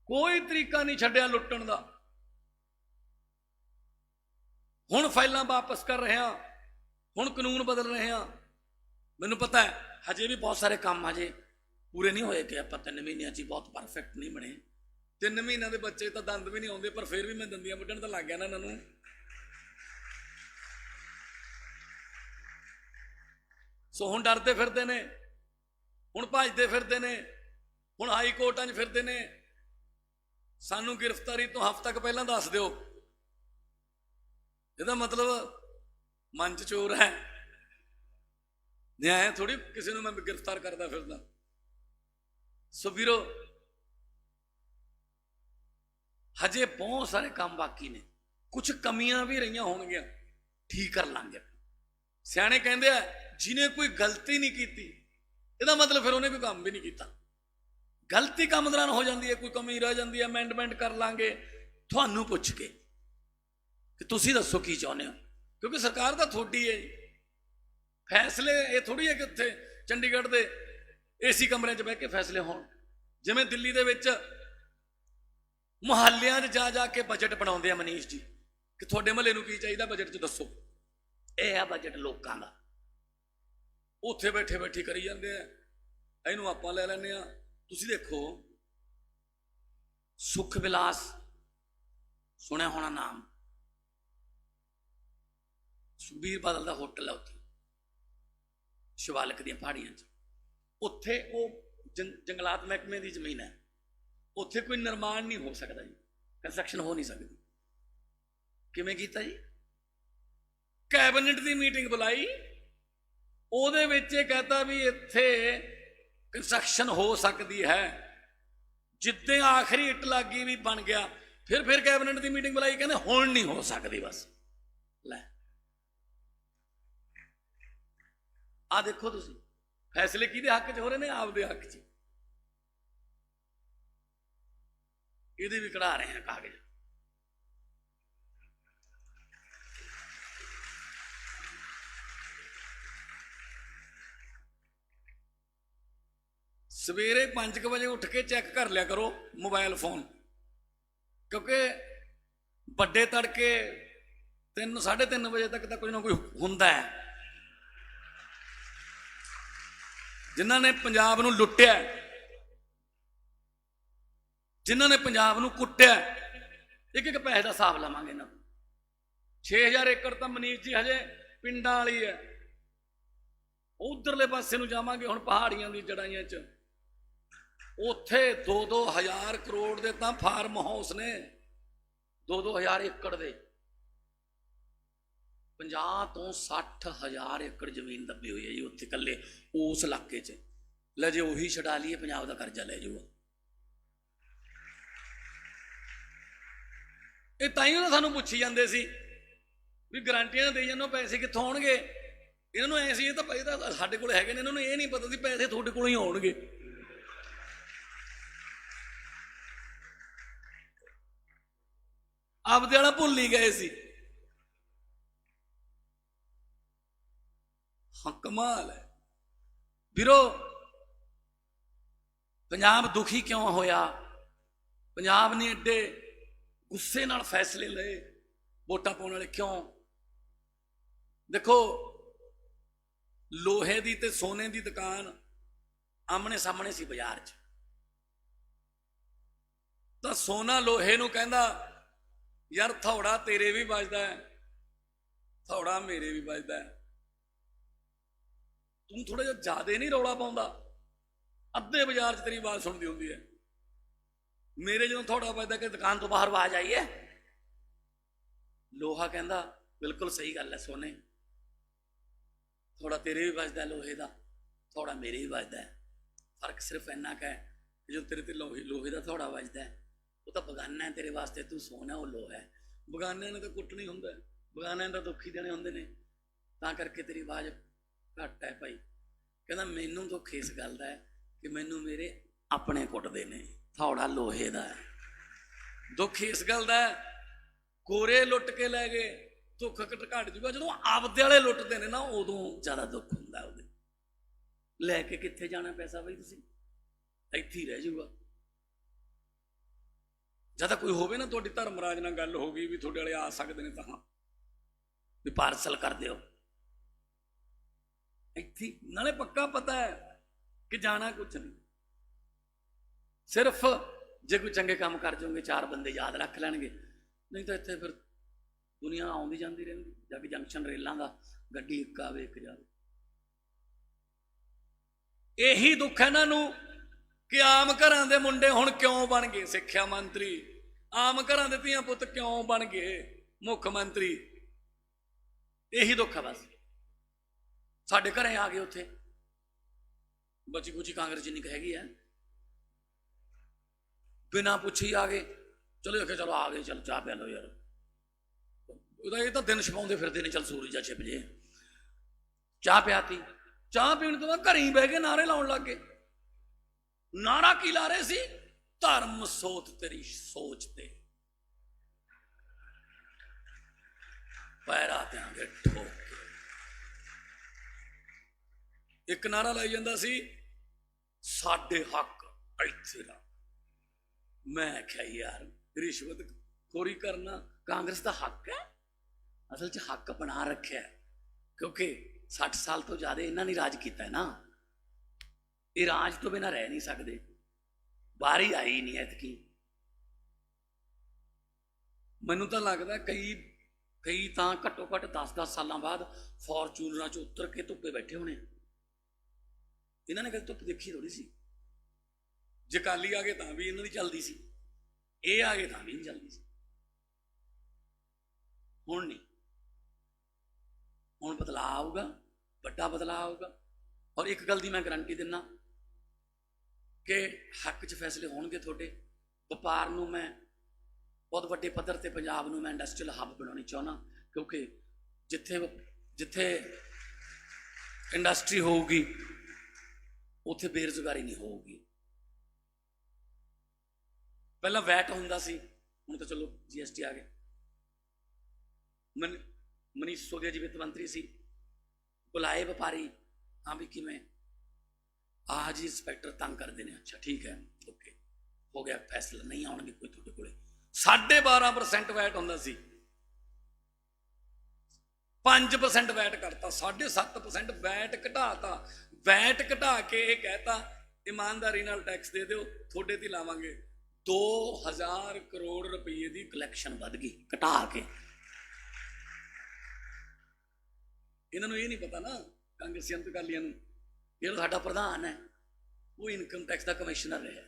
ਕੋਈ ਤਰੀਕਾ ਨਹੀਂ ਛੱਡਿਆ ਲੁੱਟਣ ਦਾ। ਹੁਣ ਫਾਈਲਾਂ ਵਾਪਸ ਕਰ ਰਿਹਾ ਹੁਣ ਕਾਨੂੰਨ ਬਦਲ ਰਹੇ ਆ। ਮੈਨੂੰ ਪਤਾ ਹੈ ਹਜੇ ਵੀ ਬਹੁਤ ਸਾਰੇ ਕੰਮ ਹਜੇ ਪੂਰੇ ਨਹੀਂ ਹੋਏ ਕਿ ਆਪਾਂ 3 ਮਹੀਨਿਆਂ 'ਚ ਹੀ ਬਹੁਤ ਪਰਫੈਕਟ ਨਹੀਂ ਬਣੇ। 3 ਮਹੀਨਿਆਂ ਦੇ ਬੱਚੇ ਤਾਂ ਦੰਦ ਵੀ ਨਹੀਂ ਆਉਂਦੇ, ਪਰ ਫਿਰ ਵੀ ਮੈਂ ਦੰਦੀਆਂ ਵੱਢਣ ਤਾਂ ਲੱਗ ਗਿਆ ਨਾ ਇਹਨਾਂ ਨੂੰ। ਸੋ ਹੁਣ ਡਰਦੇ ਫਿਰਦੇ ਨੇ, ਹੁਣ ਭੱਜਦੇ ਫਿਰਦੇ ਨੇ, ਹੁਣ ਹਾਈ ਕੋਰਟਾਂ 'ਚ ਫਿਰਦੇ ਨੇ। ਸਾਨੂੰ ਗ੍ਰਿਫਤਾਰੀ ਤੋਂ ਹਫ਼ਤਾ ਕੁ ਪਹਿਲਾਂ ਦੱਸ ਦਿਓ, ਇਹਦਾ ਮਤਲਬ ਮਨ 'ਚ ਚੋਰ ਹੈ। ਨਿਆਂ ਥੋੜੀ ਕਿਸੇ ਨੂੰ ਮੈਂ ਗ੍ਰਿਫਤਾਰ ਕਰਦਾ ਫਿਰਦਾ। ਸੋ ਵੀਰੋ, ਹਜੇ ਬਹੁਤ ਸਾਰੇ ਕੰਮ ਬਾਕੀ ਨੇ, ਕੁਝ ਕਮੀਆਂ ਵੀ ਰਹੀਆਂ ਹੋਣਗੀਆਂ, ਠੀਕ ਕਰ ਲਾਂਗੇ। ਸਿਆਣੇ ਕਹਿੰਦੇ ਆ ਜਿਹਨੇ ਕੋਈ ਗਲਤੀ ਨਹੀਂ ਕੀਤੀ ਇਹਦਾ ਮਤਲਬ ਫਿਰ ਉਹਨੇ ਕੋਈ ਕੰਮ ਵੀ ਨਹੀਂ ਕੀਤਾ। ਗਲਤੀ ਕੰਮ ਦੌਰਾਨ ਹੋ ਜਾਂਦੀ ਹੈ, ਕੋਈ ਕਮੀ ਰਹਿ ਜਾਂਦੀ ਹੈ, ਅਮੈਂਡਮੈਂਟ ਕਰ ਲਾਂਗੇ ਤੁਹਾਨੂੰ ਪੁੱਛ ਕੇ ਕਿ ਤੁਸੀਂ ਦੱਸੋ ਕੀ ਚਾਹੁੰਦੇ ਹੋ, ਕਿਉਂਕਿ ਸਰਕਾਰ ਤਾਂ ਤੁਹਾਡੀ ਹੈ। ਫੈਸਲੇ ਇਹ ਥੋੜੀ ਹੈ ਕਿ ਉੱਥੇ ਚੰਡੀਗੜ੍ਹ ਦੇ ਏਸੀ ਕਮਰਿਆਂ 'ਚ ਬਹਿ ਕੇ ਫੈਸਲੇ ਹੋਣ। ਜਿਵੇਂ ਦਿੱਲੀ ਦੇ ਵਿੱਚ ਮੁਹੱਲਿਆਂ 'ਚ ਜਾ ਕੇ ਬਜਟ ਬਣਾਉਂਦੇ ਆ ਮਨੀਸ਼ ਜੀ, ਕਿ ਤੁਹਾਡੇ ਮਹੱਲੇ ਨੂੰ ਕੀ ਚਾਹੀਦਾ ਬਜਟ 'ਚ ਦੱਸੋ, ਇਹ ਆ ਬਜਟ ਲੋਕਾਂ ਦਾ। ਉੱਥੇ ਬੈਠੇ ਬੈਠੀ ਕਰੀ ਜਾਂਦੇ ਆ, ਇਹਨੂੰ ਆਪਾਂ ਲੈ ਲੈਂਦੇ ਆ। ਤੁਸੀਂ ਦੇਖੋ ਸੁਖ ਵਿਲਾਸ, ਸੁਣਿਆ ਹੋਣਾ ਨਾਮ, ਸੁਖਬੀਰ ਬਾਦਲ ਦਾ ਹੋਟਲ ਹੈ ਉੱਥੇ ਸ਼ਿਵਾਲਿਕ ਦੀਆਂ ਪਹਾੜੀਆਂ 'ਚ। ਉੱਥੇ ਉਹ ਜੰਗਲਾਤ ਮਹਿਕਮੇ ਦੀ ਜ਼ਮੀਨ ਹੈ, ਉੱਥੇ ਕੋਈ ਨਿਰਮਾਣ ਨਹੀਂ ਹੋ ਸਕਦਾ ਜੀ, ਕੰਸਟਰਕਸ਼ਨ ਹੋ ਨਹੀਂ ਸਕਦੀ। ਕਿਵੇਂ ਕੀਤਾ ਜੀ? ਕੈਬਨਿਟ ਦੀ ਮੀਟਿੰਗ ਬੁਲਾਈ, ਉਹਦੇ ਵਿੱਚ ਇਹ ਕਹਤਾ ਵੀ ਇੱਥੇ ਕੰਸਟਰਕਸ਼ਨ ਹੋ ਸਕਦੀ ਹੈ। ਜਿੱਦਾਂ ਆਖਰੀ ਇੱਟ ਲੱਗੀ ਵੀ ਬਣ ਗਿਆ, ਫਿਰ ਕੈਬਨਿਟ ਦੀ ਮੀਟਿੰਗ ਬੁਲਾਈ, ਕਹਿੰਦੇ ਹੁਣ ਨਹੀਂ ਹੋ ਸਕਦੀ। ਬਸ ਲੈ ਆ ਦੇਖੋ ਤੁਸੀਂ, ਫੈਸਲੇ ਕਿਹਦੇ ਹੱਕ 'ਚ ਹੋ ਰਹੇ ਨੇ? ਆਪਦੇ ਹੱਕ 'ਚ। ਇਹਦੇ ਵੀ ਕਢਾ ਰਹੇ हैं कागज। ਸਵੇਰੇ 5 ਵਜੇ ਉੱਠ ਕੇ ਚੈੱਕ ਕਰ ਲਿਆ ਕਰੋ ਮੋਬਾਈਲ ਫੋਨ, ਕਿਉਂਕਿ ਵੱਡੇ ਤੜਕੇ 3-3:30 ਵਜੇ ਤੱਕ ਤਾਂ ਕੋਈ ਨਾ ਕੋਈ ਹੁੰਦਾ ਹੈ। ਜਿਨ੍ਹਾਂ ਨੇ ਪੰਜਾਬ ਨੂੰ ਲੁੱਟਿਆ, ਜਿਨ੍ਹਾਂ ਨੇ ਪੰਜਾਬ ਨੂੰ ਕੁੱਟਿਆ, ਇੱਕ ਪੈਸੇ ਦਾ ਹਿਸਾਬ ਲਵਾਂਗੇ ਨਾ। 6000 ਏਕੜ ਤਾਂ ਮਨੀਸ਼ ਜੀ ਹਜੇ ਪਿੰਡਾਂ ਵਾਲੀ ਹੈ, ਉਧਰਲੇ ਪਾਸੇ ਨੂੰ ਜਾਵਾਂਗੇ ਹੁਣ ਪਹਾੜੀਆਂ ਦੀ ਜੜਾਈਆਂ 'ਚ, ਉੱਥੇ 2-2 ਹਜ਼ਾਰ ਕਰੋੜ ਦੇ ਤਾਂ ਫਾਰਮ ਹਾਊਸ ਨੇ, 2-2 ਹਜ਼ਾਰ ਏਕੜ ਦੇ। 50 ਤੋਂ 60 ਹਜ਼ਾਰ ਏਕੜ ਜ਼ਮੀਨ ਦੱਬੀ ਹੋਈ ਹੈ ਜੀ ਉੱਥੇ ਇਕੱਲੇ ਉਸ ਇਲਾਕੇ 'ਚ। ਲੈ ਜੇ ਉਹੀ ਛਡਾ ਲਈਏ ਪੰਜਾਬ ਦਾ ਕਰਜ਼ਾ ਲੈ ਜਾਊਗਾ। ਇਹ ਤਾਂ ਹੀ ਉਹ ਸਾਨੂੰ ਪੁੱਛੀ ਜਾਂਦੇ ਸੀ ਵੀ ਗਰੰਟੀਆਂ ਦੇਈ ਜਾਂਦੇ, ਪੈਸੇ ਕਿੱਥੋਂ ਆਉਣਗੇ? ਇਹਨਾਂ ਨੂੰ ਐ ਸੀ ਇਹ ਤਾਂ ਸਾਡੇ ਕੋਲ ਹੈਗੇ ਨੇ, ਇਹਨਾਂ ਨੂੰ ਇਹ ਨਹੀਂ ਪਤਾ ਸੀ ਪੈਸੇ ਤੁਹਾਡੇ ਕੋਲੋਂ ਹੀ ਆਉਣਗੇ। ਆਪਦੇ ਵਾਲਾ ਭੁੱਲ ਹੀ ਗਏ ਸੀ। ਹਾਂ, ਕਮਾਲ ਹੈ ਵੀਰੋ। ਪੰਜਾਬ ਦੁਖੀ ਕਿਉਂ ਹੋਇਆ? ਪੰਜਾਬ ਨੇ ਏਡੇ ਗੁੱਸੇ ਨਾਲ ਫੈਸਲੇ ਲਏ ਵੋਟਾਂ ਪਾਉਣ ਵਾਲੇ, ਕਿਉਂ? ਦੇਖੋ, ਲੋਹੇ ਦੀ ਤੇ ਸੋਨੇ ਦੀ ਦੁਕਾਨ ਆਮਣੇ ਸਾਹਮਣੇ ਸੀ ਬਾਜ਼ਾਰ 'ਚ, ਤਾਂ ਸੋਨਾ ਲੋਹੇ ਨੂੰ ਕਹਿੰਦਾ ਯਾਰ ਥੋੜਾ ਤੇਰੇ ਵੀ ਵੱਜਦਾ ਹੈ, ਥੋੜਾ ਮੇਰੇ ਵੀ ਵੱਜਦਾ ਹੈ, ਤੂੰ ਥੋੜਾ ਜਿਹਾ ਜ਼ਿਆਦਾ ਨਹੀਂ ਰੌਲਾ ਪਾਉਂਦਾ? ਅੱਧੇ ਬਾਜ਼ਾਰ 'ਚ ਤੇਰੀ ਆਵਾਜ਼ ਸੁਣਦੀ ਹੁੰਦੀ ਹੈ, ਮੇਰੇ ਜਦੋਂ ਥੋੜਾ ਵੱਜਦਾ ਕਿ ਦੁਕਾਨ ਤੋਂ ਬਾਹਰ ਆਵਾਜ਼ ਆਈ ਹੈ। ਲੋਹਾ ਕਹਿੰਦਾ ਬਿਲਕੁਲ ਸਹੀ ਗੱਲ ਹੈ ਸੋਨੇ, ਥੋੜਾ ਤੇਰੇ ਵੀ ਵੱਜਦਾ ਲੋਹੇ ਦਾ, ਥੋੜਾ ਮੇਰੇ ਵੀ ਵੱਜਦਾ ਹੈ। ਫਰਕ ਸਿਰਫ ਇੰਨਾ ਕੁ ਹੈ ਕਿ ਜੋ ਤੇਰੇ ਤੇ ਲੋਹੇ ਦਾ ਥੋੜਾ ਵੱਜਦਾ ਹੈ ਉਹ ਤਾਂ ਬਗਾਨਾ ਹੈ ਤੇਰੇ ਵਾਸਤੇ, ਤੂੰ ਸੋਨਾ ਉਹ ਲੋਹਾ ਹੈ। ਬਗਾਨਿਆਂ ਨੇ ਤਾਂ ਕੁੱਟ ਨਹੀਂ ਹੁੰਦਾ, ਬਗਾਨਿਆਂ ਨੇ ਤਾਂ ਦੁੱਖ ਹੀ ਦੇਣੇ ਹੁੰਦੇ ਨੇ, ਤਾਂ ਕਰਕੇ ਤੇਰੀ ਆਵਾਜ਼ ਘੱਟ ਹੈ ਭਾਈ। ਕਹਿੰਦਾ ਮੈਨੂੰ ਦੁੱਖ ਇਸ ਗੱਲ ਦਾ ਹੈ ਕਿ ਮੈਨੂੰ ਮੇਰੇ ਆਪਣੇ ਕੁੱਟਦੇ ਨੇ, ਥੋੜਾ ਲੋਹੇ ਦਾ ਹੈ। ਦੁੱਖ ਇਸ ਗੱਲ ਦਾ ਹੈ ਕੋਰੇ ਲੁੱਟ ਕੇ ਲੈ ਗਏ, ਦੁੱਖ ਘਟ ਜੂਗਾ ਜਦੋਂ ਆਪਦੇ ਵਾਲੇ ਲੁੱਟਦੇ ਨੇ ਨਾ, ਉਦੋਂ ਜ਼ਿਆਦਾ ਦੁੱਖ ਹੁੰਦਾ। ਉਹਦੇ ਲੈ ਕੇ ਕਿੱਥੇ ਜਾਣਾ ਪੈਸਾ ਬਈ? ਤੁਸੀਂ ਇੱਥੇ ਹੀ ਰਹਿ ਜੂਗਾ। ਜਦ ਕੋਈ ਹੋਵੇ ਨਾ, ਤੁਹਾਡੀ ਧਰਮਰਾਜ ਨਾਲ ਗੱਲ ਹੋ ਗਈ ਵੀ ਤੁਹਾਡੇ ਵਾਲੇ ਆ ਸਕਦੇ ਨੇ, ਤਾਂ ਵੀ ਪਾਰਸਲ ਕਰ ਦਿਓ, ਇੱਥੇ ਨਾਲੇ ਪੱਕਾ ਪਤਾ ਹੈ ਕਿ ਜਾਣਾ ਕੁਛ ਨਹੀਂ, ਸਿਰਫ ਜੇ ਕੋਈ ਚੰਗੇ ਕੰਮ ਕਰ ਜਾਓਗੇ 4 ਬੰਦੇ ਯਾਦ ਰੱਖ ਲੈਣਗੇ, ਨਹੀਂ ਤਾਂ ਇੱਥੇ ਫਿਰ ਦੁਨੀਆ ਆਉਂਦੀ ਜਾਂਦੀ ਰਹਿੰਦੀ। ਜਾ ਕੇ ਜੰਕਸ਼ਨ ਰੇਲਾਂ ਦਾ ਗੱਡੀ ਇੱਕ ਆਵੇ ਇੱਕ ਜਾਵੇ। ਇਹੀ ਦੁੱਖ ਹੈ ਇਹਨਾਂ ਨੂੰ ਕਿ ਆਮ ਘਰਾਂ ਦੇ ਮੁੰਡੇ ਹੁਣ ਕਿਉਂ ਬਣ ਗਏ ਸਿੱਖਿਆ ਮੰਤਰੀ, ਆਮ ਘਰਾਂ ਦੇ ਧੀਆਂ ਪੁੱਤ ਕਿਉਂ ਬਣ ਗਏ ਮੁੱਖ ਮੰਤਰੀ। ਇਹੀ ਦੁੱਖ ਹੈ ਬਸ। ਸਾਡੇ ਘਰੇ ਆ ਗਏ, ਉੱਥੇ ਬਚੀ ਕੁਚੀ ਕਾਂਗਰਸ ਜਿੰਨੀ ਕੁ ਹੈਗੀ ਹੈ, ਬਿਨਾਂ ਪੁੱਛੀ ਆ ਗਏ। ਚਲੋ ਆਖੇ ਚਲੋ ਆ ਗਏ, ਚਲ ਚਾਹ ਪਿਆ ਲਓ ਯਾਰ। ਉਹਦਾ ਇਹ ਤਾਂ ਦਿਨ ਛਪਾਉਂਦੇ ਫਿਰਦੇ ਨੇ, ਚਲ ਸੂਰਜ ਜਾ ਛਿਪ ਜੇ। ਚਾਹ ਪਿਆਤੀ, ਚਾਹ ਪੀਣ ਤੋਂ ਬਾਅਦ ਘਰੇ ਹੀ ਬਹਿ ਕੇ ਨਾਅਰੇ ਲਾਉਣ ਲੱਗ ਗਏ। ਨਾਰਾ ਕੀ ਲਾ ਰਹੇ ਸੀ? ਧਰਮ ਸੋਤ ਤੇਰੀ ਸੋਚ ਤੇ ਪੈਰਾ ਦਿਆਂਗੇ ਠੋਕ ਕੇ। ਇੱਕ ਨਾਰਾ ਲਾਈ ਜਾਂਦਾ ਸੀ, ਸਾਡੇ ਹੱਕ ਇੱਥੇ ਦਾ। ਮੈਂ ਆਖਿਆ ਯਾਰ, ਰਿਸ਼ਵਤ ਖੋਰੀ ਕਰਨਾ ਕਾਂਗਰਸ ਦਾ ਹੱਕ ਹੈ? ਅਸਲ 'ਚ ਹੱਕ ਬਣਾ ਰੱਖਿਆ, ਕਿਉਂਕਿ 60 ਸਾਲ ਤੋਂ ਜ਼ਿਆਦਾ ਇਹਨਾਂ ਨੇ ਰਾਜ ਕੀਤਾ ਹੈ ਨਾ। ਇਹ ਰਾਜ ਤੋਂ ਬਿਨਾਂ ਰਹਿ ਨਹੀਂ ਸਕਦੇ। ਵਾਰੀ ਆਈ ਨਹੀਂ ਐਤਕੀ। ਮੈਨੂੰ ਤਾਂ ਲੱਗਦਾ ਕਈ ਤਾਂ ਘੱਟੋ ਘੱਟ 10-10 ਸਾਲਾਂ ਬਾਅਦ ਫੋਰਚੂਨਰਾਂ 'ਚ ਉਤਰ ਕੇ ਧੁੱਪੇ ਬੈਠੇ ਹੋਣੇ। ਇਹਨਾਂ ਨੇ ਕਦੇ ਧੁੱਪ ਦੇਖੀ ਥੋੜੀ ਸੀ। ਜੇ ਅਕਾਲੀ ਆ ਗਏ ਤਾਂ ਵੀ ਇਹਨਾਂ ਦੀ ਚੱਲਦੀ ਸੀ, ਇਹ ਆ ਗਏ ਤਾਂ ਵੀ ਨਹੀਂ ਚੱਲਦੀ ਸੀ। ਹੁਣ ਨਹੀਂ, ਹੁਣ ਬਦਲਾਅ ਆਊਗਾ, ਵੱਡਾ ਬਦਲਾਅ ਆਊਗਾ। ਔਰ ਇੱਕ ਗੱਲ ਦੀ ਮੈਂ ਗਰੰਟੀ ਦਿੰਦਾ ਕਿ ਹੱਕ 'ਚ ਫੈਸਲੇ ਹੋਣਗੇ ਤੁਹਾਡੇ। ਵਪਾਰ ਨੂੰ ਮੈਂ ਬਹੁਤ ਵੱਡੇ ਪੱਧਰ ਤੇ, ਪੰਜਾਬ ਨੂੰ ਮੈਂ ਇੰਡਸਟਰੀਅਲ ਹੱਬ ਬਣਾਉਣੀ ਚਾਹੁੰਦਾ, ਕਿਉਂਕਿ ਜਿੱਥੇ ਇੰਡਸਟਰੀ ਹੋਊਗੀ ਉੱਥੇ ਬੇਰੁਜ਼ਗਾਰੀ ਨਹੀਂ ਹੋਊਗੀ। ਪਹਿਲਾਂ ਵੈਟ ਹੁੰਦਾ ਸੀ, ਹੁਣ ਤਾਂ ਚਲੋ GST ਆ ਗਏ। ਮਨੀਸ਼ ਸਿਸੋਦੀਆ ਜੀ ਵਿੱਤ ਮੰਤਰੀ ਸੀ, ਬੁਲਾਏ ਵਪਾਰੀ, ਹਾਂ ਵੀ ਕਿਵੇਂ ਆਹ ਜੀ ਇੰਸਪੈਕਟਰ ਤੰਗ ਕਰਦੇ ਨੇ। ਅੱਛਾ ਠੀਕ ਹੈ, ਓਕੇ ਹੋ ਗਿਆ ਫੈਸਲਾ, ਨਹੀਂ ਆਉਣਗੇ ਕੋਈ ਤੁਹਾਡੇ ਕੋਲੇ। 12.5% ਵੈਟ ਹੁੰਦਾ ਸੀ, 5% ਵੈਟ ਕਰਤਾ, 7.5% ਵੈਟ ਘਟਾਤਾ। ਵੈਟ ਘਟਾ ਕੇ ਇਹ ਕਹਿਤਾ ਇਮਾਨਦਾਰੀ ਨਾਲ ਟੈਕਸ ਦੇ ਦਿਓ, ਤੁਹਾਡੇ ਤੇ ਲਾਵਾਂਗੇ। 2000 ਕਰੋੜ ਰੁਪਏ ਦੀ ਕਲੈਕਸ਼ਨ ਵੱਧ ਗਈ ਘਟਾ ਕੇ। ਇਹਨਾਂ ਨੂੰ ਇਹ ਨਹੀਂ ਪਤਾ ਨਾ, ਕਾਂਗਰਸੀਆਂ ਤੇ ਅਕਾਲੀਆਂ ਨੂੰ, ਜਿਹੜਾ ਸਾਡਾ ਪ੍ਰਧਾਨ ਹੈ ਉਹ ਇਨਕਮ ਟੈਕਸ ਦਾ ਕਮਿਸ਼ਨਰ ਰਿਹਾ,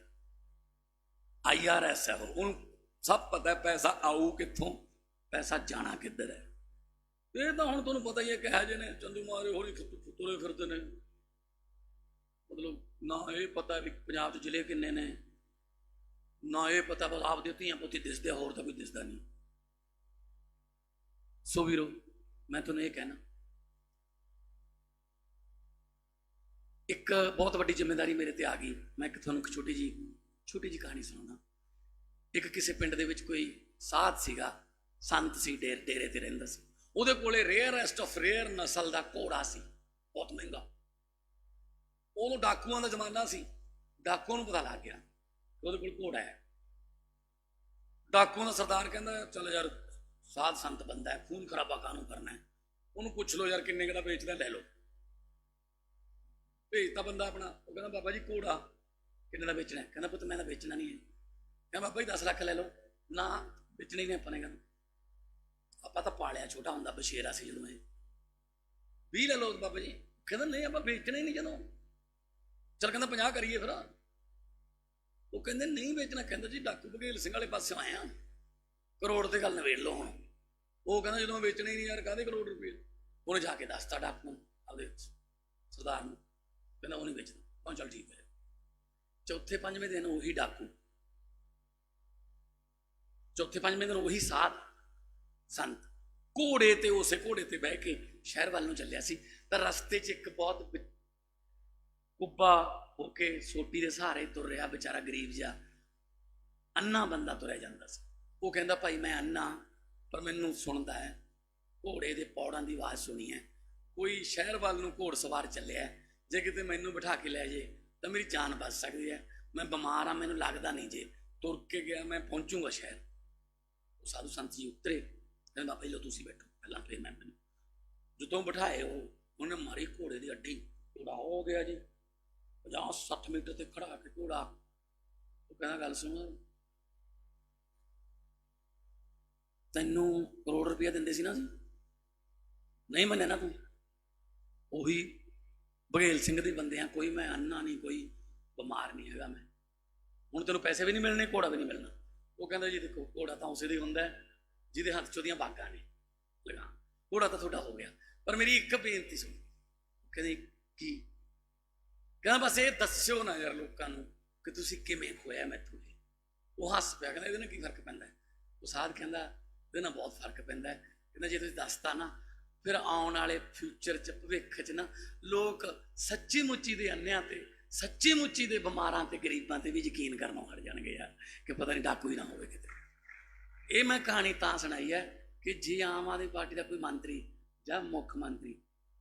IRS ਹੈ ਉਹ। ਉਹਨੂੰ ਸਭ ਪਤਾ ਪੈਸਾ ਆਊ ਕਿੱਥੋਂ, ਪੈਸਾ ਜਾਣਾ ਕਿੱਧਰ ਹੈ। ਇਹ ਤਾਂ ਹੁਣ ਤੁਹਾਨੂੰ ਪਤਾ ਹੀ ਹੈ ਕਿਹੋ ਜਿਹੇ ਨੇ, ਚੰਦੂ ਮਾਰੇ ਹੋਰੀ ਤੁਰੇ ਫਿਰਦੇ ਨੇ। ਮਤਲਬ ਨਾ ਇਹ ਪਤਾ ਵੀ ਪੰਜਾਬ 'ਚ ਜ਼ਿਲ੍ਹੇ ਕਿੰਨੇ ਨੇ, ਨਾ ਇਹ ਪਤਾ ਬਸ ਆਪਦੇ ਧੀਆਂ ਪੁੱਤੀ ਦਿਸਦੇ, ਹੋਰ ਤਾਂ ਕੋਈ ਦਿਸਦਾ ਨਹੀਂ। ਸੋ ਵੀਰੋ, ਮੈਂ ਤੁਹਾਨੂੰ ਇਹ ਕਹਿਣਾ, ਇੱਕ ਬਹੁਤ ਵੱਡੀ ਜ਼ਿੰਮੇਵਾਰੀ ਮੇਰੇ ਤੇ ਆ ਗਈ। ਮੈਂ ਤੁਹਾਨੂੰ ਇੱਕ ਛੋਟੀ ਜੀ ਕਹਾਣੀ ਸੁਣਾਉਣਾ। ਇੱਕ ਕਿਸੇ ਪਿੰਡ ਦੇ ਵਿੱਚ ਕੋਈ ਸਾਧ ਸੀਗਾ, ਸੰਤ ਸੀ, ਡੇਰੇ ਤੇ ਰਹਿੰਦਾ ਸੀ। ਉਹਦੇ ਕੋਲੇ ਰੇਅਰੈਸਟ ਆਫ ਰੇਅਰ ਨਸਲ ਦਾ ਘੋੜਾ ਸੀ, ਬਹੁਤ ਮਹਿੰਗਾ। ਉਦੋਂ ਡਾਕੂਆਂ ਦਾ ਜ਼ਮਾਨਾ ਸੀ, ਡਾਕੂਆਂ ਨੂੰ ਪਤਾ ਲੱਗ ਗਿਆ ਉਹਦੇ ਕੋਲ ਘੋੜਾ ਹੈ। ਡਾਕੂਆਂ ਦਾ ਸਰਦਾਰ ਕਹਿੰਦਾ ਚੱਲ ਯਾਰ, ਸਾਧ ਸੰਤ ਬੰਦਾ ਹੈ, ਖੂਨ ਖਰਾਬਾ ਕਾਹਨੂੰ ਕਰਨਾ ਹੈ, ਉਹਨੂੰ ਪੁੱਛ ਲਓ ਯਾਰ ਕਿੰਨੇ ਕੁ ਦਾ ਵੇਚਦਾ, ਲੈ ਲਓ। ਭੇਜਤਾ ਬੰਦਾ ਆਪਣਾ। ਉਹ ਕਹਿੰਦਾ ਬਾਬਾ ਜੀ ਘੋੜਾ ਕਿੰਨੇ ਦਾ ਵੇਚਣਾ? ਕਹਿੰਦਾ ਪੁੱਤ ਮੈਂ ਤਾਂ ਵੇਚਣਾ ਨਹੀਂ ਹੈ। ਕਹਿੰਦਾ ਬਾਬਾ ਜੀ 10 ਲੱਖ ਲੈ ਲਓ। ਨਾ ਵੇਚਣਾ ਹੀ ਨਹੀਂ ਆਪਾਂ ਨੇ। ਕਹਿੰਦਾ ਆਪਾਂ ਤਾਂ ਪਾਲਿਆ, ਛੋਟਾ ਹੁੰਦਾ ਬਸ਼ੇਰਾ ਸੀ ਜਦੋਂ ਇਹ। 20 ਲੈ ਲਓ ਬਾਬਾ ਜੀ। ਕਹਿੰਦਾ ਨਹੀਂ ਆਪਾਂ ਵੇਚਣਾ ਹੀ ਨਹੀਂ ਜਦੋਂ। ਚਲ ਕਹਿੰਦਾ 50 ਕਰੀਏ ਫਿਰ। ਉਹ ਕਹਿੰਦੇ ਨਹੀਂ ਵੇਚਣਾ। ਕਹਿੰਦਾ ਜੀ ਡਾਕੂ ਬਘੇਲ ਸਿੰਘ ਵਾਲੇ ਪਾਸੇ ਆਏ ਆ, ਕਰੋੜ ਤੇ ਗੱਲ ਨਵੇੜ ਲਓ ਹੁਣ। ਉਹ ਕਹਿੰਦਾ ਜਦੋਂ ਮੈਂ ਵੇਚਣਾ ਹੀ ਨਹੀਂ ਯਾਰ, ਕਾਹਦੇ ਕਰੋੜ ਰੁਪਏ। ਉਹਨੇ ਜਾ ਕੇ ਦੱਸਤਾ ਡਾਕੂ ਨੂੰ, ਆਪਦੇ ਸਰਦਾਰ ਨੂੰ। ਕਹਿੰਦਾ ਉਹ ਨਹੀਂ ਵੇਚਦਾ। ਉਹ ਚੱਲ ਠੀਕ ਹੈ। ਚੌਥੇ ਪੰਜਵੇਂ ਦਿਨ ਉਹੀ ਡਾਕੂ, ਚੌਥੇ ਪੰਜਵੇਂ ਦਿਨ ਉਹੀ ਸਾਧ ਸੰਤ ਘੋੜੇ ਤੇ, ਉਸੇ ਘੋੜੇ ਤੇ ਬਹਿ ਕੇ ਸ਼ਹਿਰ ਵੱਲ ਨੂੰ ਚੱਲਿਆ ਸੀ। ਤਾਂ ਰਸਤੇ 'ਚ ਇੱਕ ਬਹੁਤ ਕੁੱਬਾ ਹੋ ਕੇ ਸੋਟੀ ਦੇ ਸਹਾਰੇ ਤੁਰ ਰਿਹਾ ਵਿਚਾਰਾ ਗਰੀਬ ਜਿਹਾ ਅੰਨਾ ਬੰਦਾ ਤੁਰਿਆ ਜਾਂਦਾ ਸੀ। ਉਹ ਕਹਿੰਦਾ ਭਾਈ ਮੈਂ ਅੰਨਾ, ਪਰ ਮੈਨੂੰ ਸੁਣਦਾ ਹੈ, ਘੋੜੇ ਦੇ ਪੌੜਾਂ ਦੀ ਆਵਾਜ਼ ਸੁਣੀ ਹੈ, ਕੋਈ ਸ਼ਹਿਰ ਵੱਲ ਨੂੰ ਘੋੜ ਸਵਾਰ ਚੱਲਿਆ, ਜੇ ਕਿਤੇ ਮੈਨੂੰ ਬਿਠਾ ਕੇ ਲੈ ਜੇ ਤਾਂ ਮੇਰੀ ਜਾਨ ਬਚ ਸਕਦੀ ਹੈ। ਮੈਂ ਬਿਮਾਰ ਹਾਂ, ਮੈਨੂੰ ਲੱਗਦਾ ਨਹੀਂ ਜੇ ਤੁਰ ਕੇ ਗਿਆ ਮੈਂ ਪਹੁੰਚੂਗਾ ਸ਼ਹਿਰ। ਉਹ ਸਾਧੂ ਸੰਤ ਜੀ ਉਤਰੇ। ਕਹਿੰਦਾ ਪਹਿਲਾਂ ਤੁਸੀਂ ਬੈਠੋ, ਪਹਿਲਾਂ ਫਿਰ ਮੈਂ ਜਦੋਂ ਬਿਠਾਏ ਉਹ ਉਹਨੇ ਮਾਰੀ ਘੋੜੇ ਦੀ ਅੱਡੀ, ਘੋੜਾ ਹੋ ਗਿਆ ਜੀ 50-60 ਮੀਟਰ ਤੇ ਖੜਾ ਕੇ ਘੋੜਾ। ਉਹ ਕਹਿੰਦਾ ਗੱਲ ਸੁਣ, ਤੈਨੂੰ ਕਰੋੜ ਰੁਪਇਆ ਦਿੰਦੇ ਸੀ ਨਾ ਅਸੀਂ, ਨਹੀਂ ਮੰਨਿਆ ਨਾ ਤੂੰ। ਉਹੀ ਬਘੇਲ ਸਿੰਘ ਦੇ ਬੰਦੇ ਆ, ਕੋਈ ਮੈਂ ਅੰਨਾ ਨਹੀਂ, ਕੋਈ ਬਿਮਾਰ ਨਹੀਂ ਹੈਗਾ ਮੈਂ, ਹੁਣ ਤੈਨੂੰ ਪੈਸੇ ਵੀ ਨਹੀਂ ਮਿਲਣੇ, ਘੋੜਾ ਵੀ ਨਹੀਂ ਮਿਲਣਾ। ਉਹ ਕਹਿੰਦਾ ਜੀ ਦੇਖੋ, ਘੋੜਾ ਤਾਂ ਉਸੇ ਦਾ ਹੀ ਹੁੰਦਾ ਜਿਹਦੇ ਹੱਥ 'ਚ ਉਹਦੀਆਂ ਬਾਗਾਂ ਨੇ ਲਗਾ, ਘੋੜਾ ਤਾਂ ਤੁਹਾਡਾ ਹੋ ਗਿਆ, ਪਰ ਮੇਰੀ ਇੱਕ ਬੇਨਤੀ ਸੁਣ। ਕਹਿੰਦੇ ਕੀ? ਕਹਿੰਦਾ ਬਸ ਇਹ ਦੱਸਿਓ ਨਾ ਯਾਰ ਲੋਕਾਂ ਨੂੰ ਕਿ ਤੁਸੀਂ ਕਿਵੇਂ ਖੋਇਆ ਮੈਥੋਂ। ਉਹ ਹੱਸ ਪਿਆ, ਕਹਿੰਦਾ ਇਹਦੇ ਨਾਲ ਕੀ ਫਰਕ ਪੈਂਦਾ? ਉਹ ਸਾਧ ਕਹਿੰਦਾ ਇਹਦੇ ਨਾਲ ਬਹੁਤ ਫਰਕ ਪੈਂਦਾ। ਕਹਿੰਦਾ ਜੇ ਤੁਸੀਂ ਦੱਸਤਾ ਨਾ, ਫਿਰ ਆਉਣ ਵਾਲੇ ਫਿਊਚਰ 'ਚ, ਭਵਿੱਖ 'ਚ ਨਾ, ਲੋਕ ਸੱਚੀ ਮੁੱਚੀ ਦੇ ਅੰਨਿਆਂ ਤੇ, ਸੱਚੀ ਮੁੱਚੀ ਦੇ ਬਿਮਾਰਾਂ ਤੇ, ਗਰੀਬਾਂ ਤੇ ਵੀ ਯਕੀਨ ਕਰਨੋਂ ਹਟ ਜਾਣਗੇ ਯਾਰ, ਕਿ ਪਤਾ ਨਹੀਂ ਡਾਕੂ ਹੀ ਨਾ ਹੋਵੇ ਕਿਤੇ। ਇਹ ਮੈਂ ਕਹਾਣੀ ਤਾਂ ਸੁਣਾਈ ਹੈ ਕਿ ਜੇ ਆਮ ਆਦਮੀ ਪਾਰਟੀ ਦਾ ਕੋਈ ਮੰਤਰੀ ਜਾਂ ਮੁੱਖ ਮੰਤਰੀ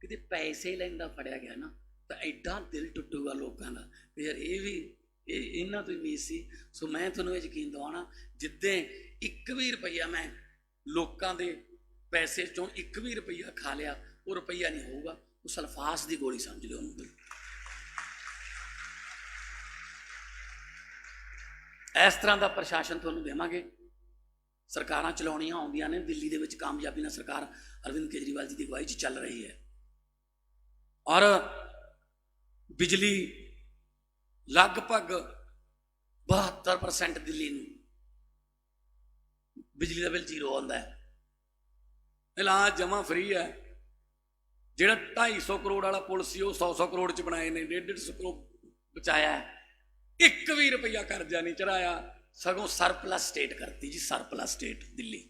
ਕਿਤੇ ਪੈਸੇ ਲੈਂਦਾ ਫੜਿਆ ਗਿਆ ਨਾ, ਤਾਂ ਐਡਾ ਦਿਲ ਟੁੱਟੂਗਾ ਲੋਕਾਂ ਦਾ ਕਿ ਯਾਰ ਇਹ ਵੀ ਇਹਨਾਂ ਤੋਂ ਹੀ ਉਮੀਦ ਸੀ। ਸੋ ਮੈਂ ਤੁਹਾਨੂੰ ਇਹ ਯਕੀਨ ਦਿਵਾਉਣਾ, ਜਿੱਦਾਂ 1 ਵੀ ਰੁਪਈਆ ਮੈਂ ਲੋਕਾਂ ਦੇ ਪੈਸੇ ਚੋਂ 1 ਵੀ ਰੁਪਈਆ ਖਾ ਲਿਆ, ਉਹ ਰੁਪਈਆ ਨਹੀਂ ਹੋਊਗਾ, ਉਹ ਸਲਫਾਸ ਦੀ ਗੋਲੀ ਸਮਝ ਲਿਓ ਉਹਨੂੰ। ਇਸ ਤਰ੍ਹਾਂ ਦਾ ਪ੍ਰਸ਼ਾਸਨ ਤੁਹਾਨੂੰ ਦੇਵਾਂਗੇ। ਸਰਕਾਰਾਂ ਚਲਾਉਣੀਆਂ ਆਉਂਦੀਆਂ ਨੇ, ਦਿੱਲੀ ਦੇ ਵਿੱਚ ਕਾਮਯਾਬੀ ਨਾਲ ਸਰਕਾਰ ਅਰਵਿੰਦ ਕੇਜਰੀਵਾਲ ਜੀ ਦੀ ਅਗਵਾਈ 'ਚ ਚੱਲ ਰਹੀ ਹੈ, ਔਰ ਬਿਜਲੀ ਲਗਭਗ 72% ਦਿੱਲੀ ਨੂੰ ਬਿਜਲੀ ਦਾ ਬਿੱਲ 0 ਆਉਂਦਾ ਹੈ। ਇਲਾਜ ਜਮਾ ਫ੍ਰੀ ਹੈ। ਜਿਹੜਾ 250 ਕਰੋੜ ਵਾਲਾ ਪੁਲ ਸੀ ਉਹ 100 ਕਰੋੜ 'ਚ ਬਣਾਏ ਨੇ, 150 ਕਰੋੜ ਬਚਾਇਆ। 1 ਵੀ ਰੁਪਈਆ ਕਰਜ਼ਾ ਨਹੀਂ ਚੜਾਇਆ, ਸਗੋਂ ਸਰਪਲਸ ਸਟੇਟ ਕਰਤੀ ਜੀ, ਸਰਪਲਸ ਸਟੇਟ ਦਿੱਲੀ।